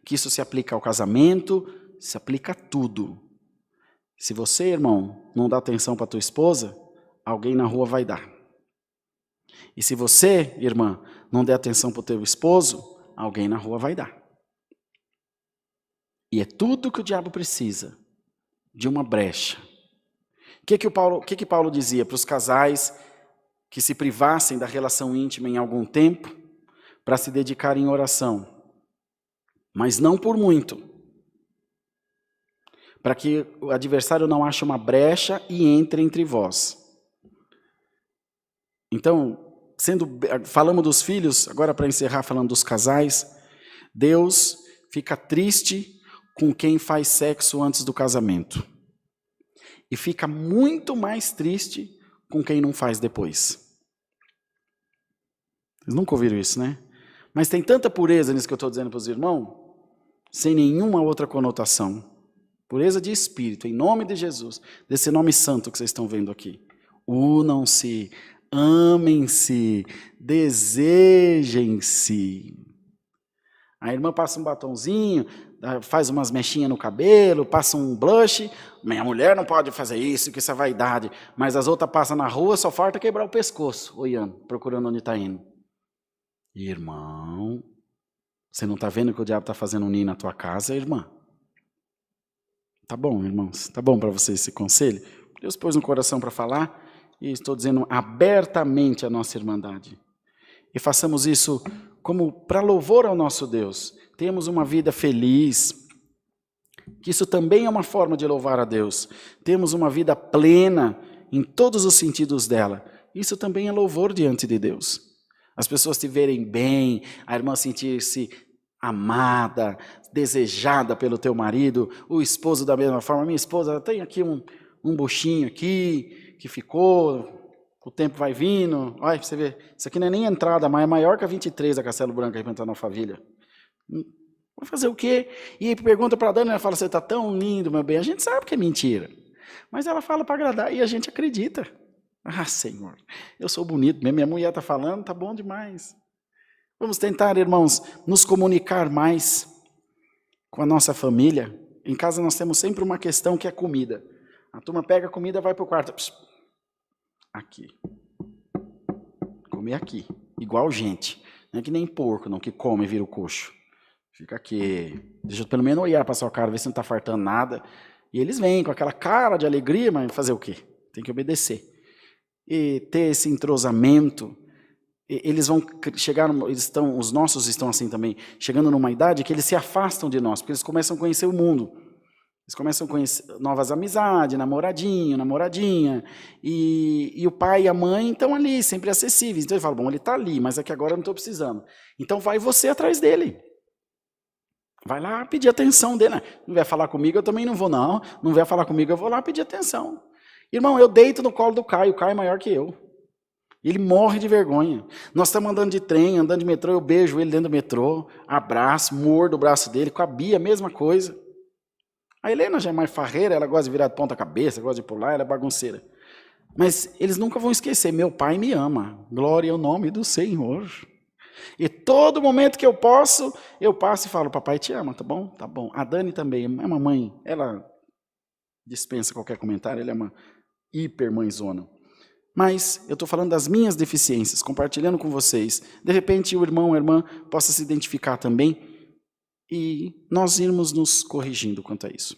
que isso se aplica ao casamento, se aplica a tudo. Se você, irmão, não dá atenção para tua esposa, alguém na rua vai dar. E se você, irmã, não der atenção para o teu esposo, alguém na rua vai dar. E é tudo que o diabo precisa, de uma brecha. O que Paulo dizia para os casais que se privassem da relação íntima em algum tempo para se dedicarem em oração? Mas não por muito. Para que o adversário não ache uma brecha e entre entre vós. Então, falamos dos filhos, agora para encerrar falando dos casais, Deus fica triste com quem faz sexo antes do casamento. E fica muito mais triste com quem não faz depois. Vocês nunca ouviram isso, né? Mas tem tanta pureza nisso que eu estou dizendo para os irmãos. sem nenhuma outra conotação. Pureza de espírito, em nome de Jesus, desse nome santo que vocês estão vendo aqui. Unam-se, amem-se, desejem-se. A irmã passa um batonzinho, faz umas mechinhas no cabelo, passa um blush. Minha mulher não pode fazer isso, que isso é vaidade. Mas as outras passam na rua, só falta quebrar o pescoço, olhando, procurando onde está indo. Irmão, você não está vendo que o diabo está fazendo um ninho na tua casa, irmã? Tá bom, irmãos? Tá bom para vocês esse conselho? Deus pôs no coração para falar e estou dizendo abertamente a nossa irmandade. E façamos isso como para louvor ao nosso Deus. Temos uma vida feliz, que isso também é uma forma de louvar a Deus. Temos uma vida plena em todos os sentidos dela. Isso também é louvor diante de Deus. As pessoas te verem bem, a irmã sentir-se amada, desejada pelo teu marido, o esposo da mesma forma. Minha esposa tem aqui um buchinho aqui, que ficou, o tempo vai vindo. Olha, você vê, isso aqui não é nem entrada, mas é maior que a 23 da Castelo Branco, aí para entrar na Alphaville. Vou fazer o quê? E aí pergunta para a Dani, ela fala, você está tão lindo, meu bem. A gente sabe que é mentira, mas ela fala para agradar e a gente acredita. Ah, Senhor, eu sou bonito mesmo, minha mulher está falando, tá bom demais. Vamos tentar, irmãos, nos comunicar mais com a nossa família. Em casa nós temos sempre uma questão que é comida. A turma pega a comida e vai para o quarto. Pss, aqui. Comer aqui. Igual gente. Não é que nem porco, não, que come e vira o coxo. Fica aqui. Deixa eu pelo menos olhar para a sua cara, ver se não está fartando nada. E eles vêm com aquela cara de alegria, mas fazer o quê? Tem que obedecer. E ter esse entrosamento. Eles vão chegar, os nossos estão assim também, chegando numa idade que eles se afastam de nós, porque eles começam a conhecer o mundo. Eles começam a conhecer novas amizades, namoradinho, namoradinha, e o pai e a mãe estão ali, sempre acessíveis. Então ele fala, bom, ele está ali, mas é que agora eu não estou precisando. Então vai você atrás dele. Vai lá pedir atenção dele. Não vai falar comigo, eu também não vou não. Não vai falar comigo, eu vou lá pedir atenção. Irmão, eu deito no colo do Caio, o Caio é maior que eu. Ele morre de vergonha. Nós estamos andando de trem, andando de metrô, eu beijo ele dentro do metrô, abraço, mordo o braço dele, com a Bia, a mesma coisa. A Helena já é mais farreira, ela gosta de virar de ponta cabeça, gosta de pular, ela é bagunceira. Mas eles nunca vão esquecer, meu pai me ama, glória ao nome do Senhor. E todo momento que eu posso, eu passo e falo, papai te ama, tá bom? Tá bom. A Dani também, é uma mãe, ela dispensa qualquer comentário, ela é uma hiper mãezona. Mas eu estou falando das minhas deficiências, compartilhando com vocês. De repente o irmão, a irmã possa se identificar também e nós irmos nos corrigindo quanto a isso.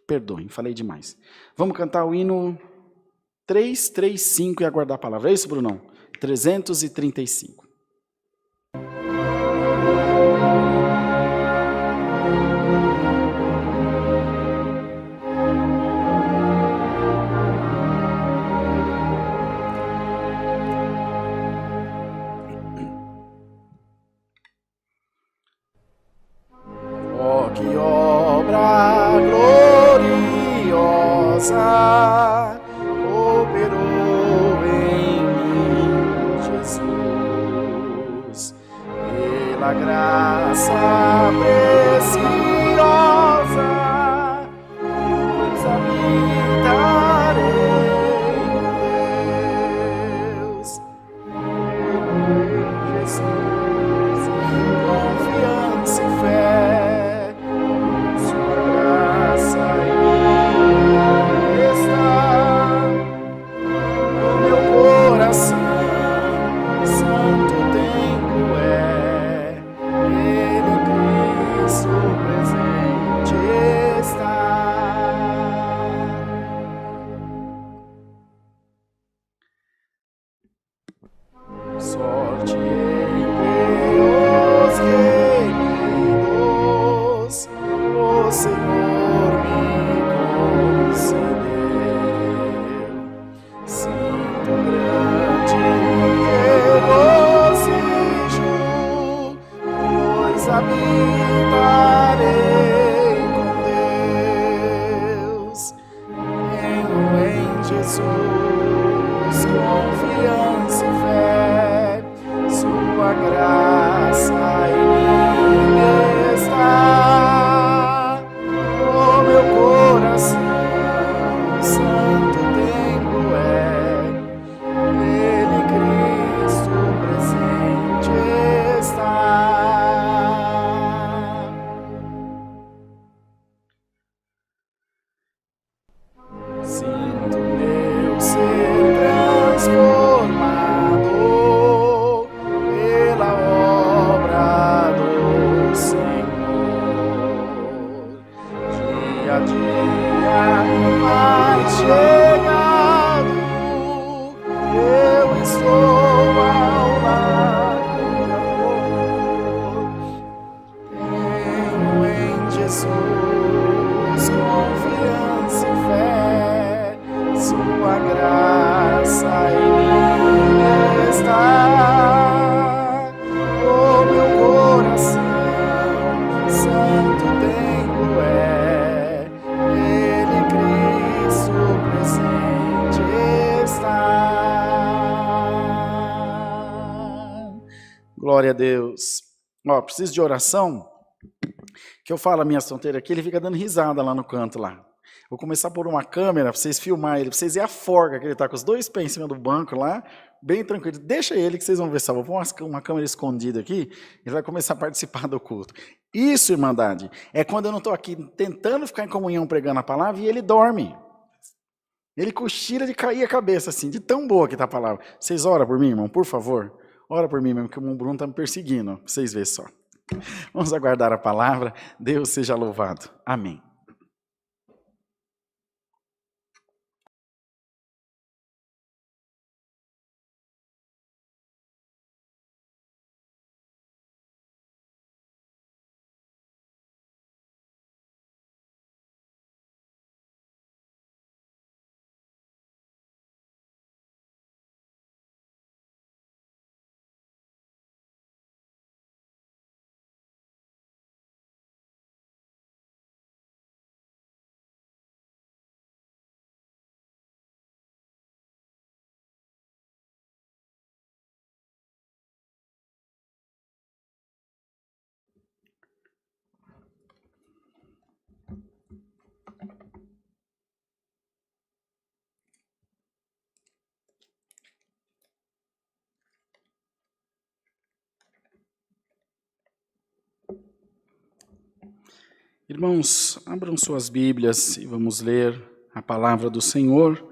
Perdoem, falei demais. Vamos cantar o hino 335 e aguardar a palavra. É isso, Brunão? 335. Que obra gloriosa operou em mim, Jesus, pela graça preciosa, pois habitarei com Deus, Jesus, confiança e fé. Sorte entre os reunidos, o Senhor me concedeu. Sinto grande regozijo, pois habitarei com Deus. Tenho em Jesus confiança e fé, sua graça em mim está. confiança e fé, sua graça em mim está. O meu coração santo templo é, nele Cristo presente está. Glória a Deus. Ó, preciso de oração, que eu falo a minha tonteira aqui, ele fica dando risada lá no canto lá. Vou começar a pôr uma câmera para vocês filmar ele, para vocês verem a forca que ele está com os dois pés em cima do banco lá, bem tranquilo. Deixa ele que vocês vão ver só. Vou pôr uma câmera escondida aqui, ele vai começar a participar do culto. Isso, irmandade, é quando eu não estou aqui tentando ficar em comunhão pregando a palavra e ele dorme. Ele cochila de cair a cabeça, assim, de tão boa que está a palavra. Vocês oram por mim, irmão, por favor? Ora por mim mesmo, que o irmão Bruno está me perseguindo, pra vocês verem só. Vamos aguardar a palavra. Deus seja louvado. Amém. Irmãos, abram suas Bíblias e vamos ler a palavra do Senhor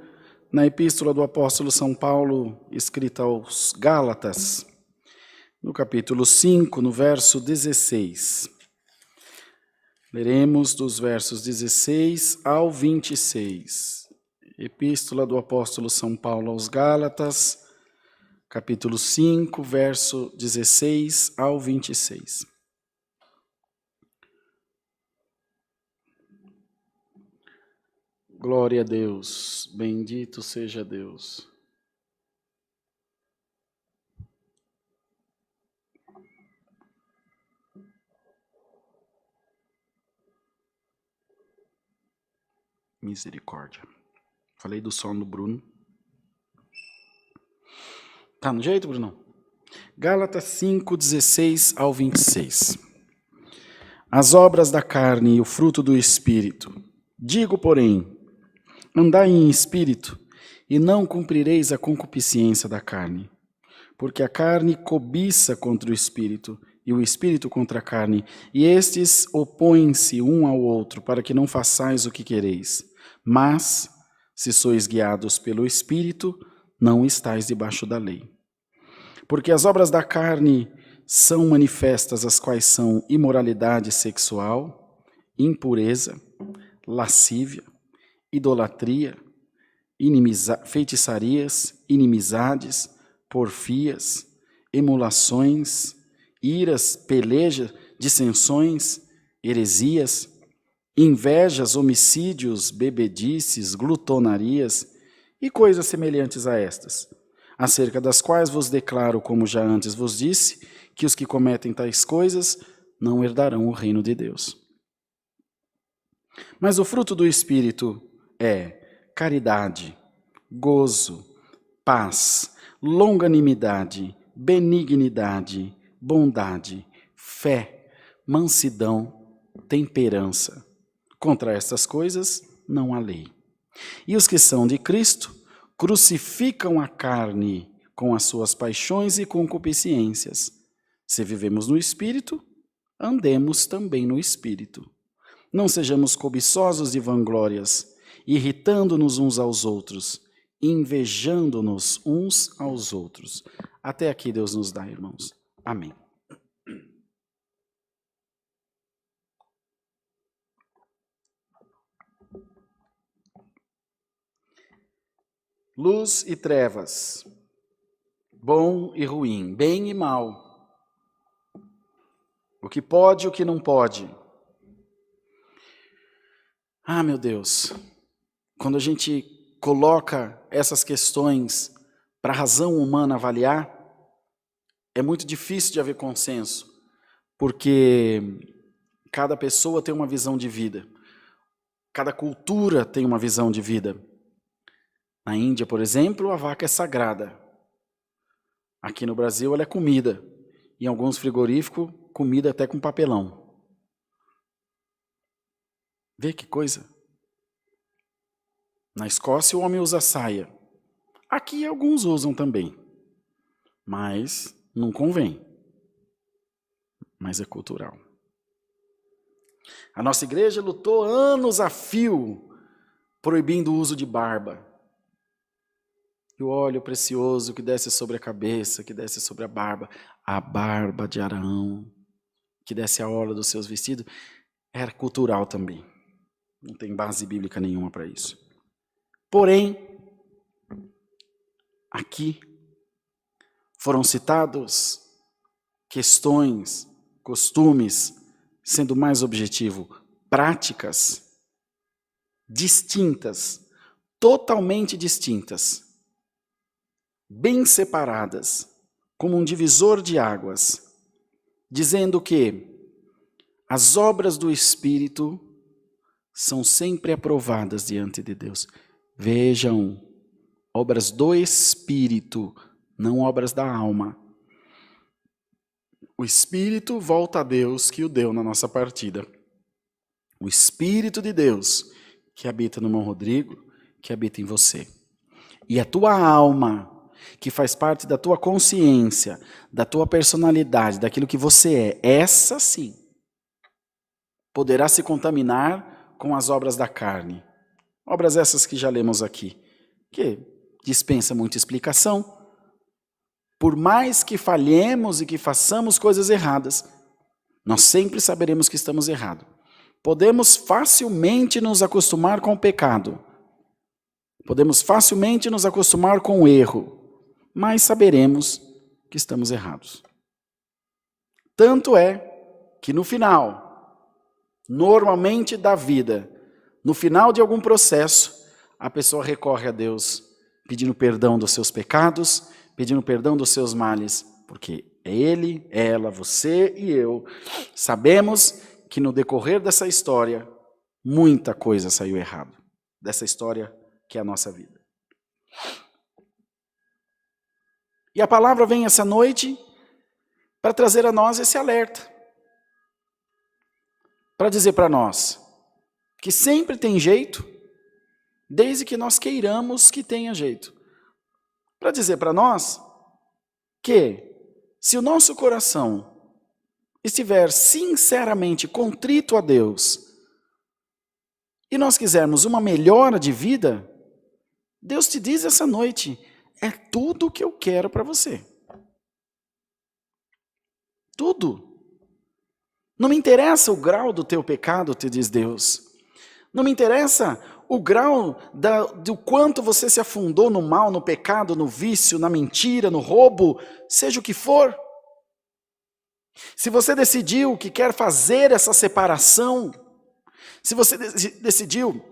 na epístola do apóstolo São Paulo, escrita aos Gálatas, no capítulo 5, no verso 16. Leremos dos versos 16 ao 26. Epístola do apóstolo São Paulo aos Gálatas, capítulo 5, verso 16 ao 26. Glória a Deus, bendito seja Deus. Misericórdia. Falei do som do Bruno. Tá no jeito, Bruno? Gálatas 5, 16 ao 26. As obras da carne e o fruto do Espírito. Digo, porém, andai em espírito, e não cumprireis a concupiscência da carne. Porque a carne cobiça contra o espírito, e o espírito contra a carne, e estes opõem-se um ao outro, para que não façais o que quereis. Mas, se sois guiados pelo espírito, não estáis debaixo da lei. Porque as obras da carne são manifestas, as quais são imoralidade sexual, impureza, lascívia, idolatria, feitiçarias, inimizades, porfias, emulações, iras, pelejas, dissensões, heresias, invejas, homicídios, bebedices, glutonarias e coisas semelhantes a estas, acerca das quais vos declaro, como já antes vos disse, que os que cometem tais coisas não herdarão o reino de Deus. Mas o fruto do Espírito é caridade, gozo, paz, longanimidade, benignidade, bondade, fé, mansidão, temperança. Contra estas coisas não há lei. E os que são de Cristo crucificam a carne com as suas paixões e concupiscências. Se vivemos no Espírito, andemos também no Espírito. Não sejamos cobiçosos de vanglórias, irritando-nos uns aos outros, invejando-nos uns aos outros. Até aqui Deus nos dá, irmãos. Amém. Luz e trevas, bom e ruim, bem e mal, o que pode e o que não pode. Ah, meu Deus, quando a gente coloca essas questões para a razão humana avaliar, é muito difícil de haver consenso, porque cada pessoa tem uma visão de vida, cada cultura tem uma visão de vida. Na Índia, por exemplo, a vaca é sagrada. Aqui no Brasil, ela é comida. Em alguns frigoríficos, comida até com papelão. Vê que coisa. Na Escócia, o homem usa saia. Aqui, alguns usam também. Mas não convém. Mas é cultural. A nossa igreja lutou anos a fio proibindo o uso de barba. E o óleo precioso que desce sobre a cabeça, que desce sobre a barba de Araão, que desce a orla dos seus vestidos, era cultural também. Não tem base bíblica nenhuma para isso. Porém, aqui foram citados questões, costumes, sendo mais objetivo, práticas distintas, totalmente distintas, bem separadas, como um divisor de águas, dizendo que as obras do Espírito são sempre aprovadas diante de Deus. Vejam, obras do Espírito, não obras da alma. O Espírito volta a Deus que o deu na nossa partida. O Espírito de Deus que habita no irmão Rodrigo, que habita em você. E a tua alma, que faz parte da tua consciência, da tua personalidade, daquilo que você é, essa sim, poderá se contaminar com as obras da carne. Obras essas que já lemos aqui, que dispensa muita explicação. Por mais que falhemos e que façamos coisas erradas, nós sempre saberemos que estamos errados. Podemos facilmente nos acostumar com o pecado. Podemos facilmente nos acostumar com o erro, mas saberemos que estamos errados. Tanto é que no final, normalmente da vida, no final de algum processo, a pessoa recorre a Deus pedindo perdão dos seus pecados, pedindo perdão dos seus males, porque ele, ela, você e eu sabemos que no decorrer dessa história, muita coisa saiu errado. Dessa história que é a nossa vida. E a palavra vem essa noite para trazer a nós esse alerta. Para dizer para nós que sempre tem jeito, desde que nós queiramos que tenha jeito. Para dizer para nós que se o nosso coração estiver sinceramente contrito a Deus e nós quisermos uma melhora de vida, Deus te diz essa noite, é tudo o que eu quero para você. Tudo. Não me interessa o grau do teu pecado, te diz Deus. Não me interessa o grau do quanto você se afundou no mal, no pecado, no vício, na mentira, no roubo, seja o que for. Se você decidiu que quer fazer essa separação, se você decidiu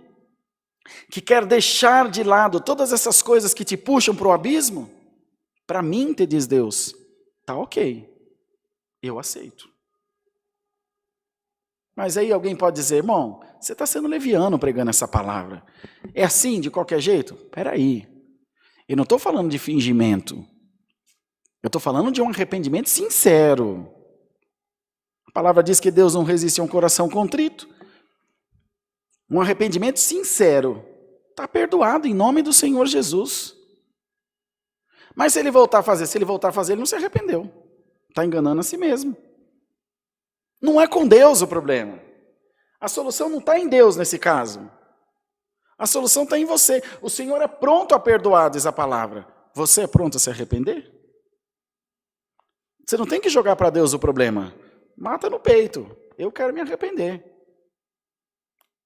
que quer deixar de lado todas essas coisas que te puxam para o abismo, para mim, te diz Deus, tá ok, eu aceito. Mas aí alguém pode dizer, irmão, você está sendo leviano pregando essa palavra. É assim, de qualquer jeito? Espera aí, eu não estou falando de fingimento, eu estou falando de um arrependimento sincero. A palavra diz que Deus não resiste a um coração contrito. Um arrependimento sincero. Está perdoado em nome do Senhor Jesus. Mas se ele voltar a fazer, ele não se arrependeu. Está enganando a si mesmo. Não é com Deus o problema. A solução não está em Deus nesse caso. A solução está em você. O Senhor é pronto a perdoar, diz a palavra. Você é pronto a se arrepender? Você não tem que jogar para Deus o problema. Mata no peito. Eu quero me arrepender.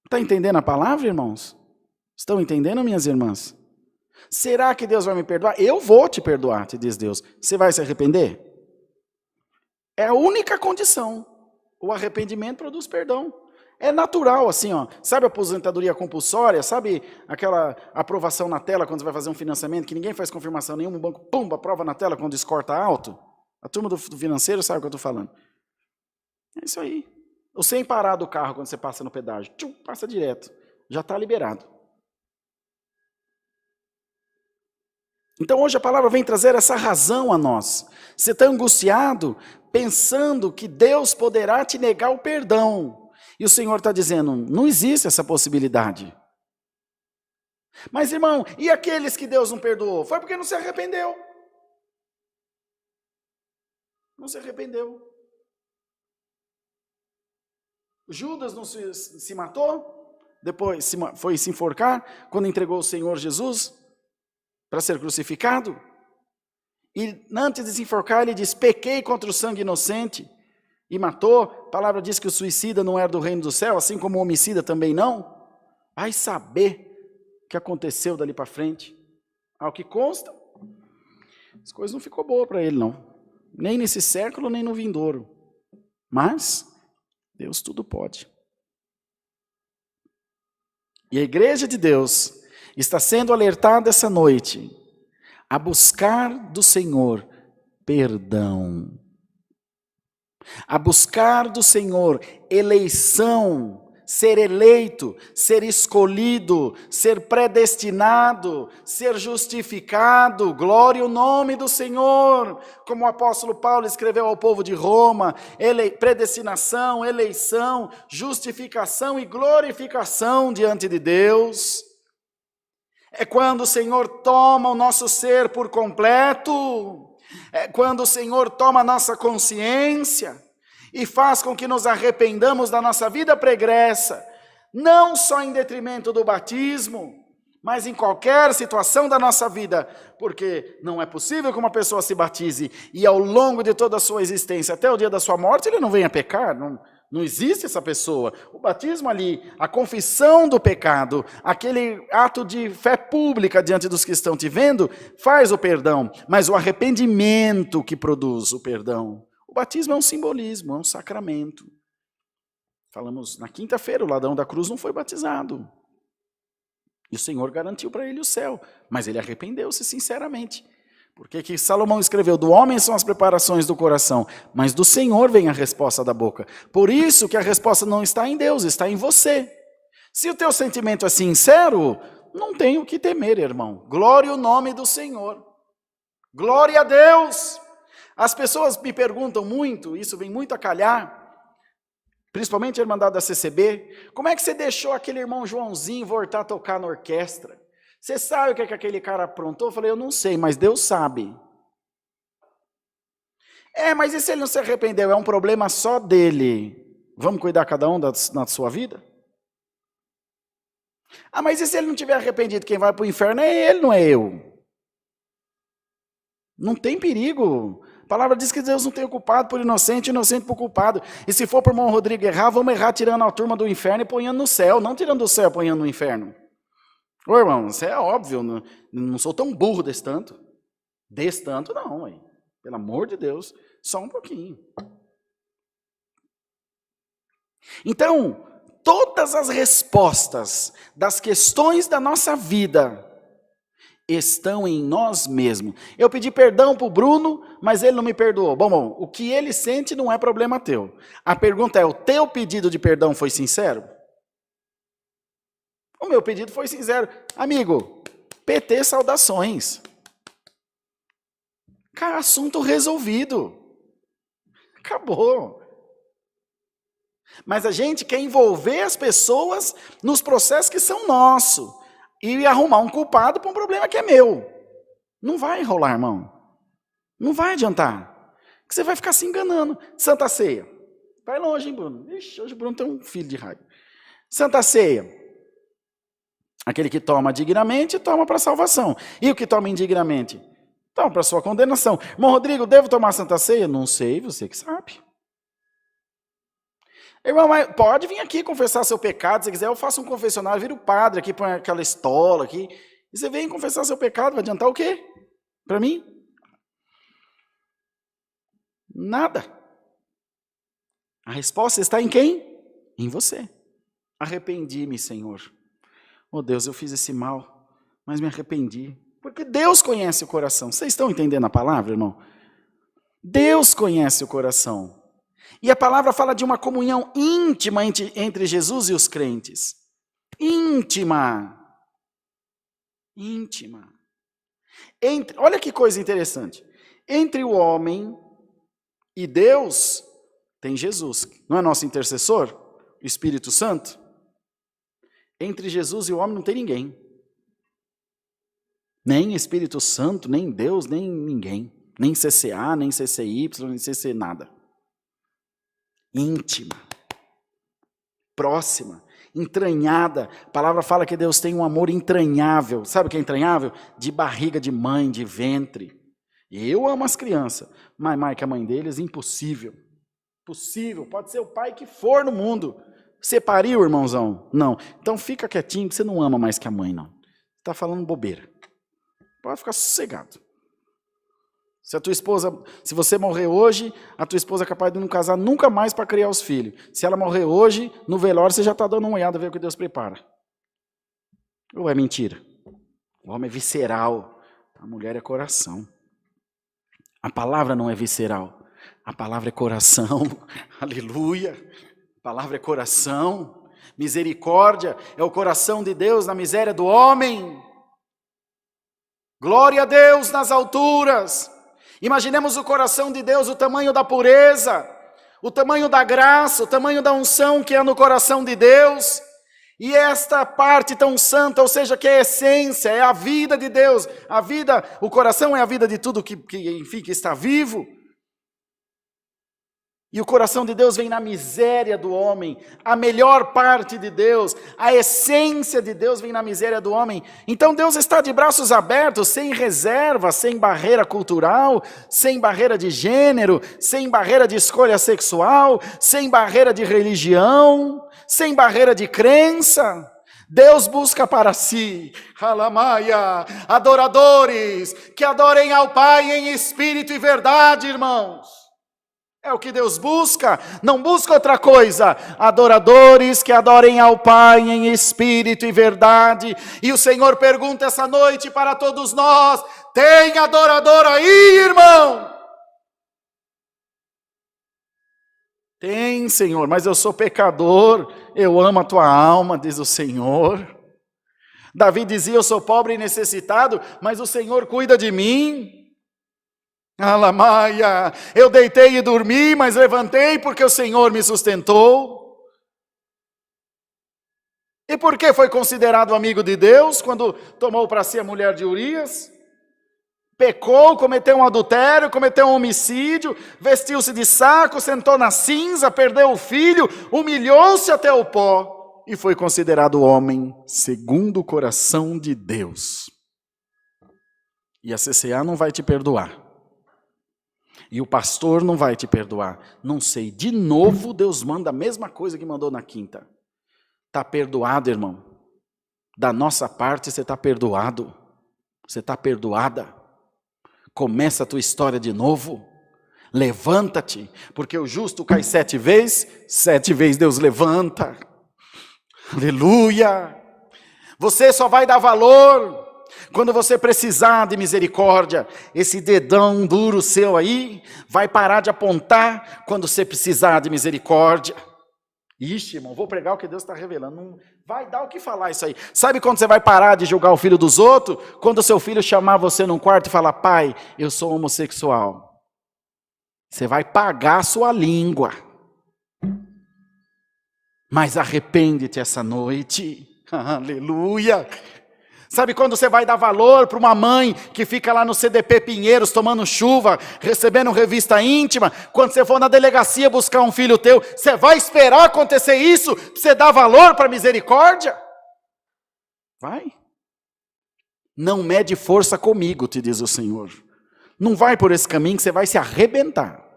Está entendendo a palavra, irmãos? Estão entendendo, minhas irmãs? Será que Deus vai me perdoar? Eu vou te perdoar, te diz Deus. Você vai se arrepender? É a única condição. O arrependimento produz perdão. É natural, assim, ó. Sabe a aposentadoria compulsória? Sabe aquela aprovação na tela quando você vai fazer um financiamento, que ninguém faz confirmação nenhuma, o banco, pum, aprova na tela quando o score está alto? A turma do financeiro sabe o que eu estou falando. É isso aí. O sem parar do carro quando você passa no pedágio, tchum, passa direto. Já está liberado. Então hoje a palavra vem trazer essa razão a nós. Você está angustiado, pensando que Deus poderá te negar o perdão. E o Senhor está dizendo, não existe essa possibilidade. Mas irmão, e aqueles que Deus não perdoou? Foi porque não se arrependeu. Não se arrependeu. Judas não se matou? Depois foi se enforcar quando entregou o Senhor Jesus para ser crucificado? E antes de se enforcar ele diz, pequei contra o sangue inocente. E matou, a palavra diz que o suicida não era do reino do céu, assim como o homicida também não. Vai saber o que aconteceu dali para frente. Ao que consta, as coisas não ficou boas para ele não. Nem nesse século, nem no vindouro. Mas, Deus tudo pode. E a igreja de Deus está sendo alertada essa noite a buscar do Senhor perdão. A buscar do Senhor eleição, ser eleito, ser escolhido, ser predestinado, ser justificado, glória ao nome do Senhor, como o apóstolo Paulo escreveu ao povo de Roma, predestinação, eleição, justificação e glorificação diante de Deus. É quando o Senhor toma o nosso ser por completo, é quando o Senhor toma a nossa consciência e faz com que nos arrependamos da nossa vida pregressa, não só em detrimento do batismo, mas em qualquer situação da nossa vida, porque não é possível que uma pessoa se batize e ao longo de toda a sua existência, até o dia da sua morte, ele não venha pecar, não existe essa pessoa. O batismo ali, a confissão do pecado, aquele ato de fé pública diante dos que estão te vendo, faz o perdão, mas o arrependimento que produz o perdão. O batismo é um simbolismo, é um sacramento. Falamos na quinta-feira, o ladrão da cruz não foi batizado. E o Senhor garantiu para ele o céu, mas ele arrependeu-se sinceramente. Porque que Salomão escreveu, do homem são as preparações do coração, mas do Senhor vem a resposta da boca. Por isso que a resposta não está em Deus, está em você. Se o teu sentimento é sincero, não tem o que temer, irmão. Glória ao nome do Senhor. Glória a Deus. As pessoas me perguntam muito, isso vem muito a calhar, principalmente a Irmandade da CCB, como é que você deixou aquele irmão Joãozinho voltar a tocar na orquestra? Você sabe o que aquele cara aprontou? Eu falei, eu não sei, mas Deus sabe. Mas e se ele não se arrependeu? É um problema só dele. Vamos cuidar cada um na sua vida? Mas e se ele não tiver arrependido? Quem vai para o inferno é ele, não é eu. Não tem perigo. A palavra diz que Deus não tem o culpado por inocente, inocente por culpado. E se for para o irmão Rodrigo errar, vamos errar tirando a turma do inferno e ponhando no céu. Não tirando do céu e ponhando no inferno. Ô irmão, isso é óbvio, não sou tão burro desse tanto. Desse tanto não, hein? Pelo amor de Deus, só um pouquinho. Então, todas as respostas das questões da nossa vida estão em nós mesmos. Eu pedi perdão para o Bruno, mas ele não me perdoou. Bom, o que ele sente não é problema teu. A pergunta é, o teu pedido de perdão foi sincero? O meu pedido foi sincero. Amigo, PT saudações. Cara, assunto resolvido. Acabou. Mas a gente quer envolver as pessoas nos processos que são nossos. E arrumar um culpado para um problema que é meu. Não vai rolar, irmão. Não vai adiantar. Porque você vai ficar se enganando. Santa Ceia. Vai longe, hein, Bruno? Ixi, hoje o Bruno tem um filho de raiva. Santa Ceia. Aquele que toma dignamente, toma para salvação. E o que toma indignamente? Toma para sua condenação. Irmão Rodrigo, devo tomar Santa Ceia? Não sei, você que sabe. Irmão, mas pode vir aqui confessar seu pecado, se quiser eu faço um confessionário, vira o padre aqui, põe aquela estola aqui, e você vem confessar seu pecado, vai adiantar o quê? Para mim? Nada. A resposta está em quem? Em você. Arrependi-me, Senhor. Oh Deus, eu fiz esse mal, mas me arrependi. Porque Deus conhece o coração. Vocês estão entendendo a palavra, irmão? Deus conhece o coração. E a palavra fala de uma comunhão íntima entre Jesus e os crentes. Íntima. Íntima. Olha que coisa interessante. Entre o homem e Deus, tem Jesus. Não é nosso intercessor? O Espírito Santo? Entre Jesus e o homem não tem ninguém. Nem Espírito Santo, nem Deus, nem ninguém. Nem CCA, nem CCY, nem CC nada. Íntima. Próxima. Entranhada. A palavra fala que Deus tem um amor entranhável. Sabe o que é entranhável? De barriga de mãe, de ventre. Eu amo as crianças, mas mais que a mãe deles, impossível. Possível, pode ser o pai que for no mundo. Você pariu, irmãozão? Não. Então fica quietinho, que você não ama mais que a mãe, não. Está falando bobeira. Pode ficar sossegado. Se a tua esposa, se você morrer hoje, a tua esposa é capaz de não casar nunca mais para criar os filhos. Se ela morrer hoje, no velório você já está dando uma olhada, ver o que Deus prepara. Ou é mentira? O homem é visceral, a mulher é coração. A palavra não é visceral, a palavra é coração. Aleluia! A palavra é coração. Misericórdia é o coração de Deus na miséria do homem. Glória a Deus nas alturas. Imaginemos o coração de Deus, o tamanho da pureza, o tamanho da graça, o tamanho da unção que é no coração de Deus. E esta parte tão santa, ou seja, que é a essência, é a vida de Deus. A vida, o coração é a vida de tudo que está vivo. E o coração de Deus vem na miséria do homem. A melhor parte de Deus, a essência de Deus vem na miséria do homem. Então Deus está de braços abertos, sem reserva, sem barreira cultural, sem barreira de gênero, sem barreira de escolha sexual, sem barreira de religião, sem barreira de crença. Deus busca para si, Alamaia, adoradores que adorem ao Pai em espírito e verdade, irmãos. É o que Deus busca, não busca outra coisa. Adoradores que adorem ao Pai em espírito e verdade. E o Senhor pergunta essa noite para todos nós: tem adorador aí, irmão? Tem, Senhor, mas eu sou pecador, eu amo a tua alma, diz o Senhor. Davi dizia: eu sou pobre e necessitado, mas o Senhor cuida de mim. Alamaia, eu deitei e dormi, mas levantei porque o Senhor me sustentou. E por que foi considerado amigo de Deus quando tomou para si a mulher de Urias? Pecou, cometeu um adultério, cometeu um homicídio, vestiu-se de saco, sentou na cinza, perdeu o filho, humilhou-se até o pó e foi considerado homem segundo o coração de Deus. E a CCA não vai te perdoar. E o pastor não vai te perdoar. Não sei, de novo Deus manda a mesma coisa que mandou na quinta. Está perdoado, irmão. Da nossa parte você está perdoado. Você está perdoada. Começa a tua história de novo. Levanta-te, porque o justo cai 7 vezes Deus levanta. Aleluia. Você só vai dar valor quando você precisar de misericórdia. Esse dedão duro seu aí vai parar de apontar quando você precisar de misericórdia. Ixi, irmão, vou pregar o que Deus está revelando. Não vai dar o que falar isso aí. Sabe quando você vai parar de julgar o filho dos outros? Quando o seu filho chamar você num quarto e falar: pai, eu sou homossexual. Você vai pagar a sua língua. Mas arrepende-te essa noite. Aleluia. Sabe quando você vai dar valor para uma mãe que fica lá no CDP Pinheiros tomando chuva, recebendo revista íntima? Quando você for na delegacia buscar um filho teu, você vai esperar acontecer isso para você dar valor para a misericórdia? Vai. Não mede força comigo, te diz o Senhor. Não vai por esse caminho que você vai se arrebentar.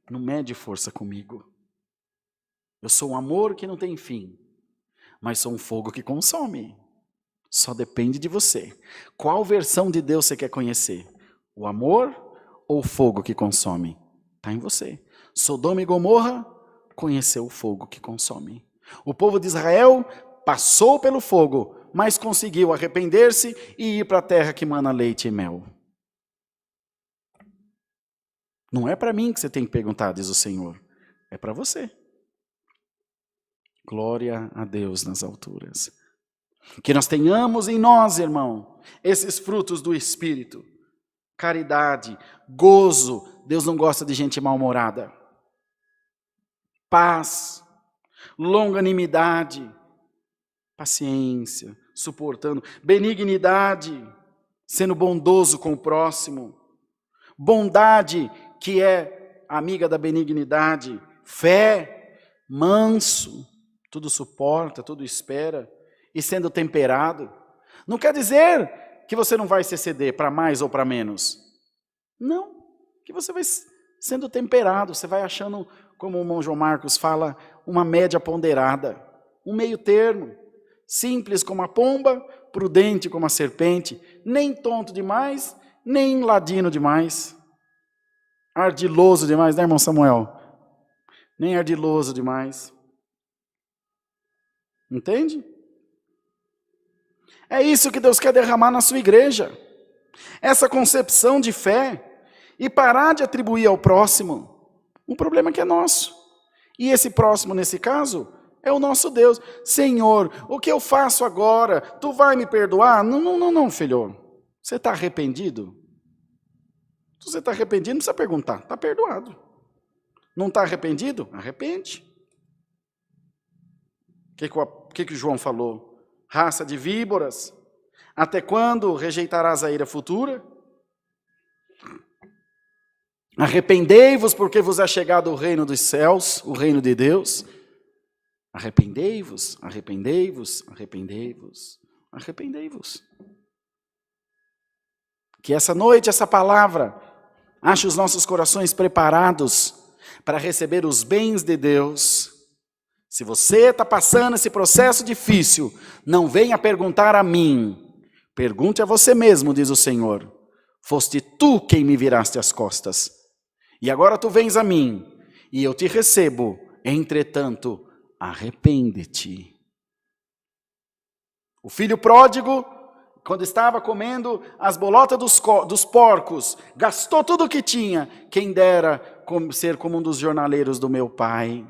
Não mede força comigo. Eu sou um amor que não tem fim. Mas sou um fogo que consome. Só depende de você. Qual versão de Deus você quer conhecer? O amor ou o fogo que consome? Está em você. Sodoma e Gomorra conheceu o fogo que consome. O povo de Israel passou pelo fogo, mas conseguiu arrepender-se e ir para a terra que mana leite e mel. Não é para mim que você tem que perguntar, diz o Senhor. É para você. Glória a Deus nas alturas. Que nós tenhamos em nós, irmão, esses frutos do Espírito. Caridade, gozo. Deus não gosta de gente mal-humorada. Paz, longanimidade, paciência, suportando, benignidade, sendo bondoso com o próximo, bondade, que é amiga da benignidade, fé, manso, tudo suporta, tudo espera, e sendo temperado. Não quer dizer que você não vai se ceder para mais ou para menos. Não, que você vai sendo temperado, você vai achando, como o irmão João Marcos fala, uma média ponderada, um meio termo, simples como a pomba, prudente como a serpente, nem tonto demais, nem ladino demais, ardiloso demais, né, irmão Samuel? Nem ardiloso demais. Entende? É isso que Deus quer derramar na sua igreja. Essa concepção de fé e parar de atribuir ao próximo um problema que é nosso. E esse próximo, nesse caso, é o nosso Deus. Senhor, o que eu faço agora? Tu vai me perdoar? Não, filho. Você está arrependido? Se você está arrependido, não precisa perguntar. Está perdoado. Não está arrependido? Arrepende. O que João falou? Raça de víboras, até quando rejeitarás a ira futura? Arrependei-vos, porque vos é chegado o reino dos céus, o reino de Deus. Arrependei-vos, arrependei-vos, arrependei-vos, arrependei-vos. Que essa noite, essa palavra, ache os nossos corações preparados para receber os bens de Deus. Se você está passando esse processo difícil, não venha perguntar a mim. Pergunte a você mesmo, diz o Senhor. Foste tu quem me viraste as costas. E agora tu vens a mim, e eu te recebo. Entretanto, arrepende-te. O filho pródigo, quando estava comendo as bolotas dos porcos, gastou tudo o que tinha. Quem dera ser como um dos jornaleiros do meu pai.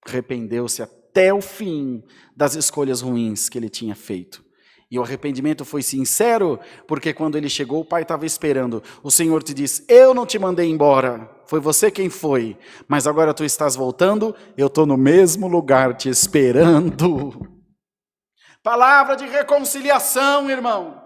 Arrependeu-se até o fim das escolhas ruins que ele tinha feito. E o arrependimento foi sincero, porque quando ele chegou, o pai estava esperando. O Senhor te diz, eu não te mandei embora, foi você quem foi, mas agora tu estás voltando, eu estou no mesmo lugar te esperando. Palavra de reconciliação, irmão.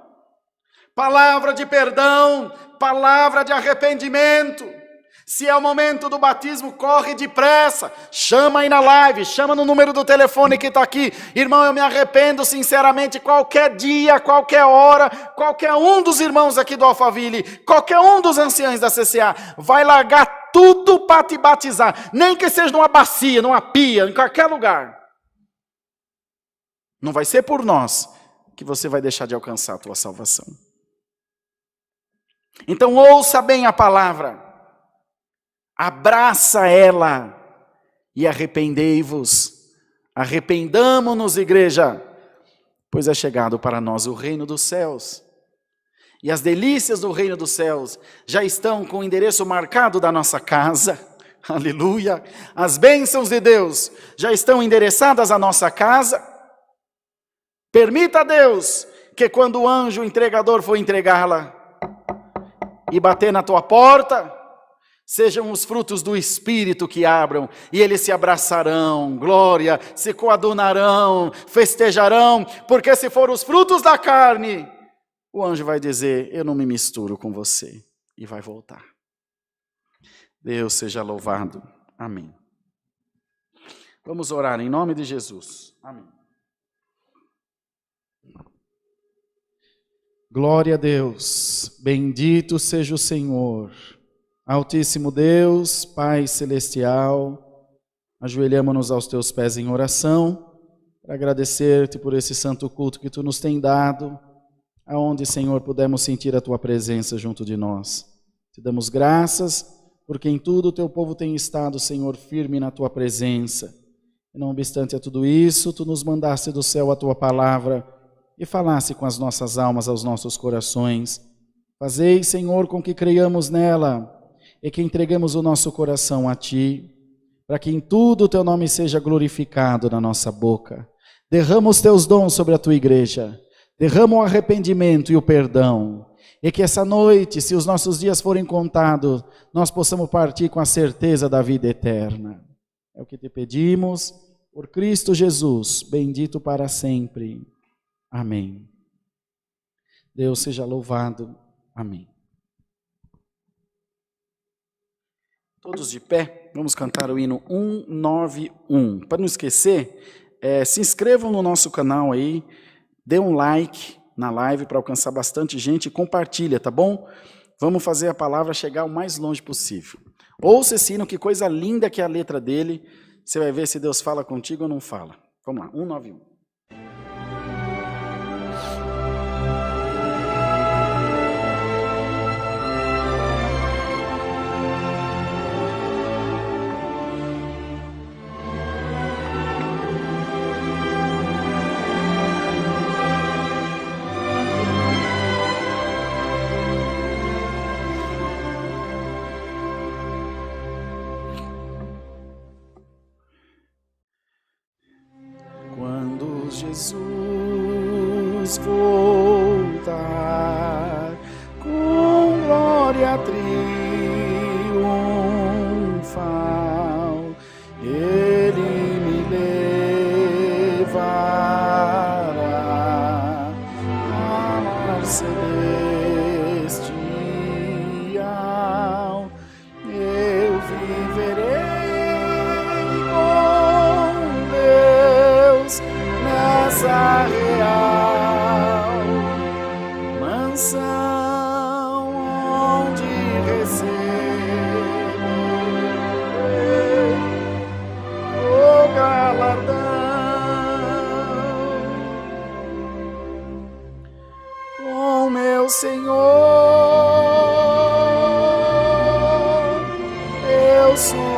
Palavra de perdão, palavra de arrependimento. Se é o momento do batismo, corre depressa, chama aí na live, chama no número do telefone que está aqui. Irmão, eu me arrependo sinceramente, qualquer dia, qualquer hora, qualquer um dos irmãos aqui do Alphaville, qualquer um dos anciãos da CCA, vai largar tudo para te batizar, nem que seja numa bacia, numa pia, em qualquer lugar. Não vai ser por nós que você vai deixar de alcançar a tua salvação. Então ouça bem a palavra. Abraça ela e arrependei-vos. Arrependamo-nos, igreja, pois é chegado para nós o reino dos céus. E as delícias do reino dos céus já estão com o endereço marcado da nossa casa. Aleluia! As bênçãos de Deus já estão endereçadas à nossa casa. Permita a Deus que quando o anjo entregador for entregá-la e bater na tua porta, sejam os frutos do Espírito que abram, e eles se abraçarão, glória, se coadunarão, festejarão, porque se for os frutos da carne, o anjo vai dizer, eu não me misturo com você, e vai voltar. Deus seja louvado. Amém. Vamos orar em nome de Jesus. Amém. Glória a Deus, bendito seja o Senhor. Altíssimo Deus, Pai Celestial, ajoelhamo-nos aos Teus pés em oração, para agradecer-Te por esse santo culto que Tu nos tem dado, aonde, Senhor, pudemos sentir a Tua presença junto de nós. Te damos graças, porque em tudo o teu povo tem estado, Senhor, firme na tua presença. E não obstante a tudo isso, tu nos mandaste do céu a tua palavra e falaste com as nossas almas, aos nossos corações. Fazei, Senhor, com que creiamos nela e que entreguemos o nosso coração a ti, para que em tudo o teu nome seja glorificado na nossa boca. Derrama os teus dons sobre a tua igreja, derrama o arrependimento e o perdão, e que essa noite, se os nossos dias forem contados, nós possamos partir com a certeza da vida eterna. É o que te pedimos, por Cristo Jesus, bendito para sempre. Amém. Deus seja louvado. Amém. Todos de pé, vamos cantar o hino 191. Para não esquecer, se inscrevam no nosso canal aí, dê um like na live para alcançar bastante gente e compartilha, tá bom? Vamos fazer a palavra chegar o mais longe possível. Ouça esse hino, que coisa linda que é a letra dele. Você vai ver se Deus fala contigo ou não fala. Vamos lá, 191. Jesus voltar com glória triunfal, Ele me levará a mar celestial. Eu viverei com Deus nessa real mansão onde receberei o galardão com meu Senhor. Eu subirei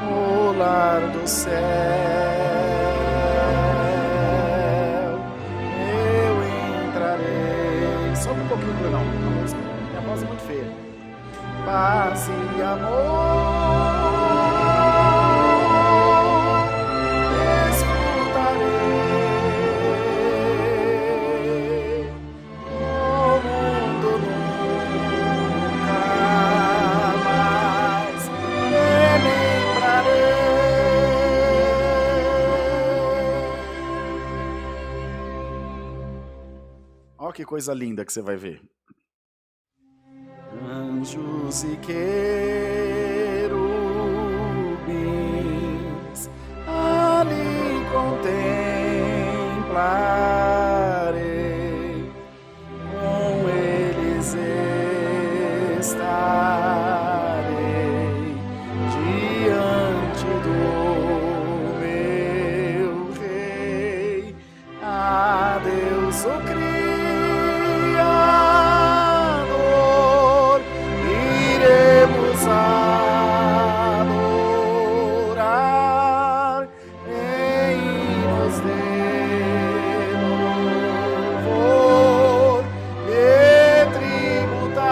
no lar do céu, eu entrarei. Só um pouquinho, Brunão. Minha voz é muito feia. Paz e amor desfrutarei. O mundo nunca mais me lembrarei. Olha que coisa linda que você vai ver. Anjos e querubins ali contemplarei, com eles estarei diante do meu Rei. A Deus o Criador iremos adorar em hinos de louvor e tributar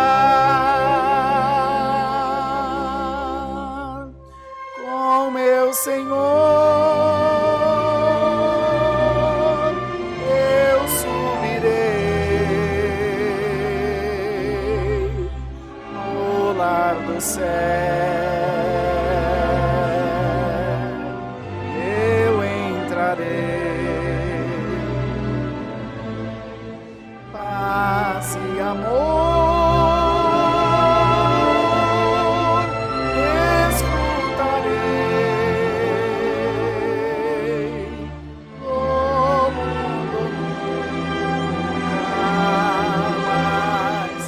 com meu Senhor. Eu subirei no lar do céu, eu entrarei. Paz e amor desfrutarei. O mundo nunca mais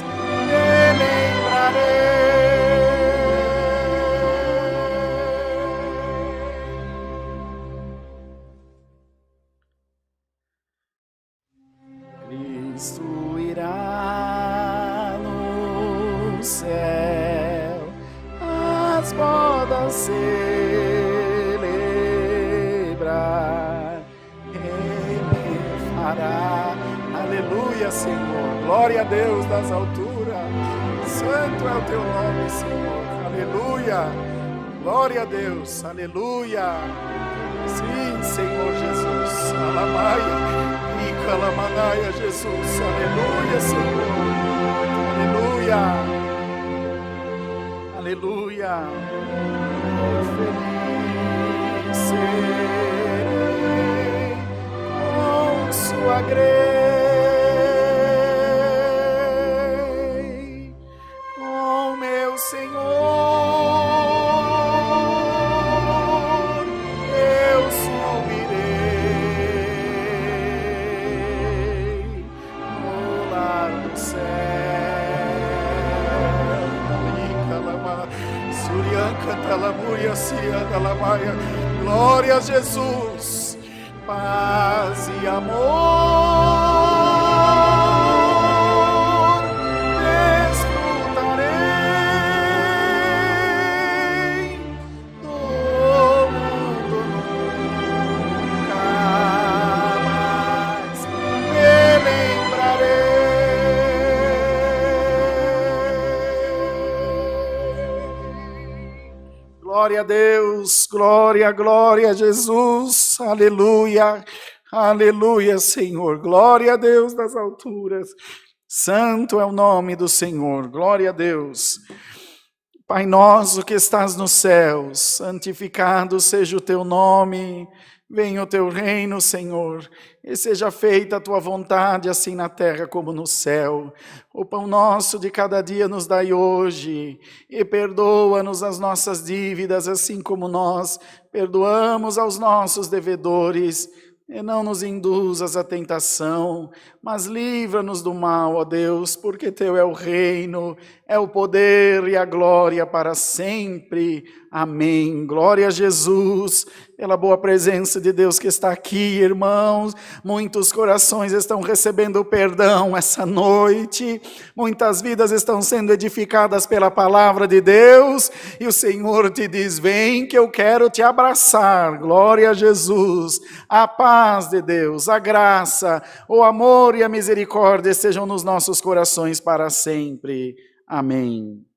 me lembrarei. no céu as bodas celebrar. Ele fará. Aleluia, Senhor. Glória a Deus das alturas. Santo é o teu nome, Senhor. Aleluia. Glória a Deus. Aleluia. Sim, Senhor Jesus. Alamaia e calamanaia, Jesus. Aleluia, Senhor. Aleluia. Aleluia. Feliz serei com sua grei, com meu Senhor. Eu subirei no lar do céu. Glória a Jesus, paz e amor, desfrutarei do mundo nunca mais me lembrarei. Glória a Deus, glória, glória a Jesus, aleluia, aleluia, Senhor, glória a Deus das alturas, santo é o nome do Senhor, glória a Deus. Pai nosso que estás nos céus, santificado seja o teu nome, venha o teu reino, Senhor, e seja feita a tua vontade, assim na terra como no céu. O pão nosso de cada dia nos dai hoje, e perdoa-nos as nossas dívidas, assim como nós perdoamos aos nossos devedores. E não nos induzas à tentação, mas livra-nos do mal, ó Deus, porque teu é o reino, é o poder e a glória para sempre. Amém. Glória a Jesus, pela boa presença de Deus que está aqui, irmãos. Muitos corações estão recebendo perdão essa noite, muitas vidas estão sendo edificadas pela palavra de Deus, e o Senhor te diz: vem que eu quero te abraçar. Glória a Jesus. A paz de Deus, a graça, o amor e a misericórdia estejam nos nossos corações para sempre. Amém.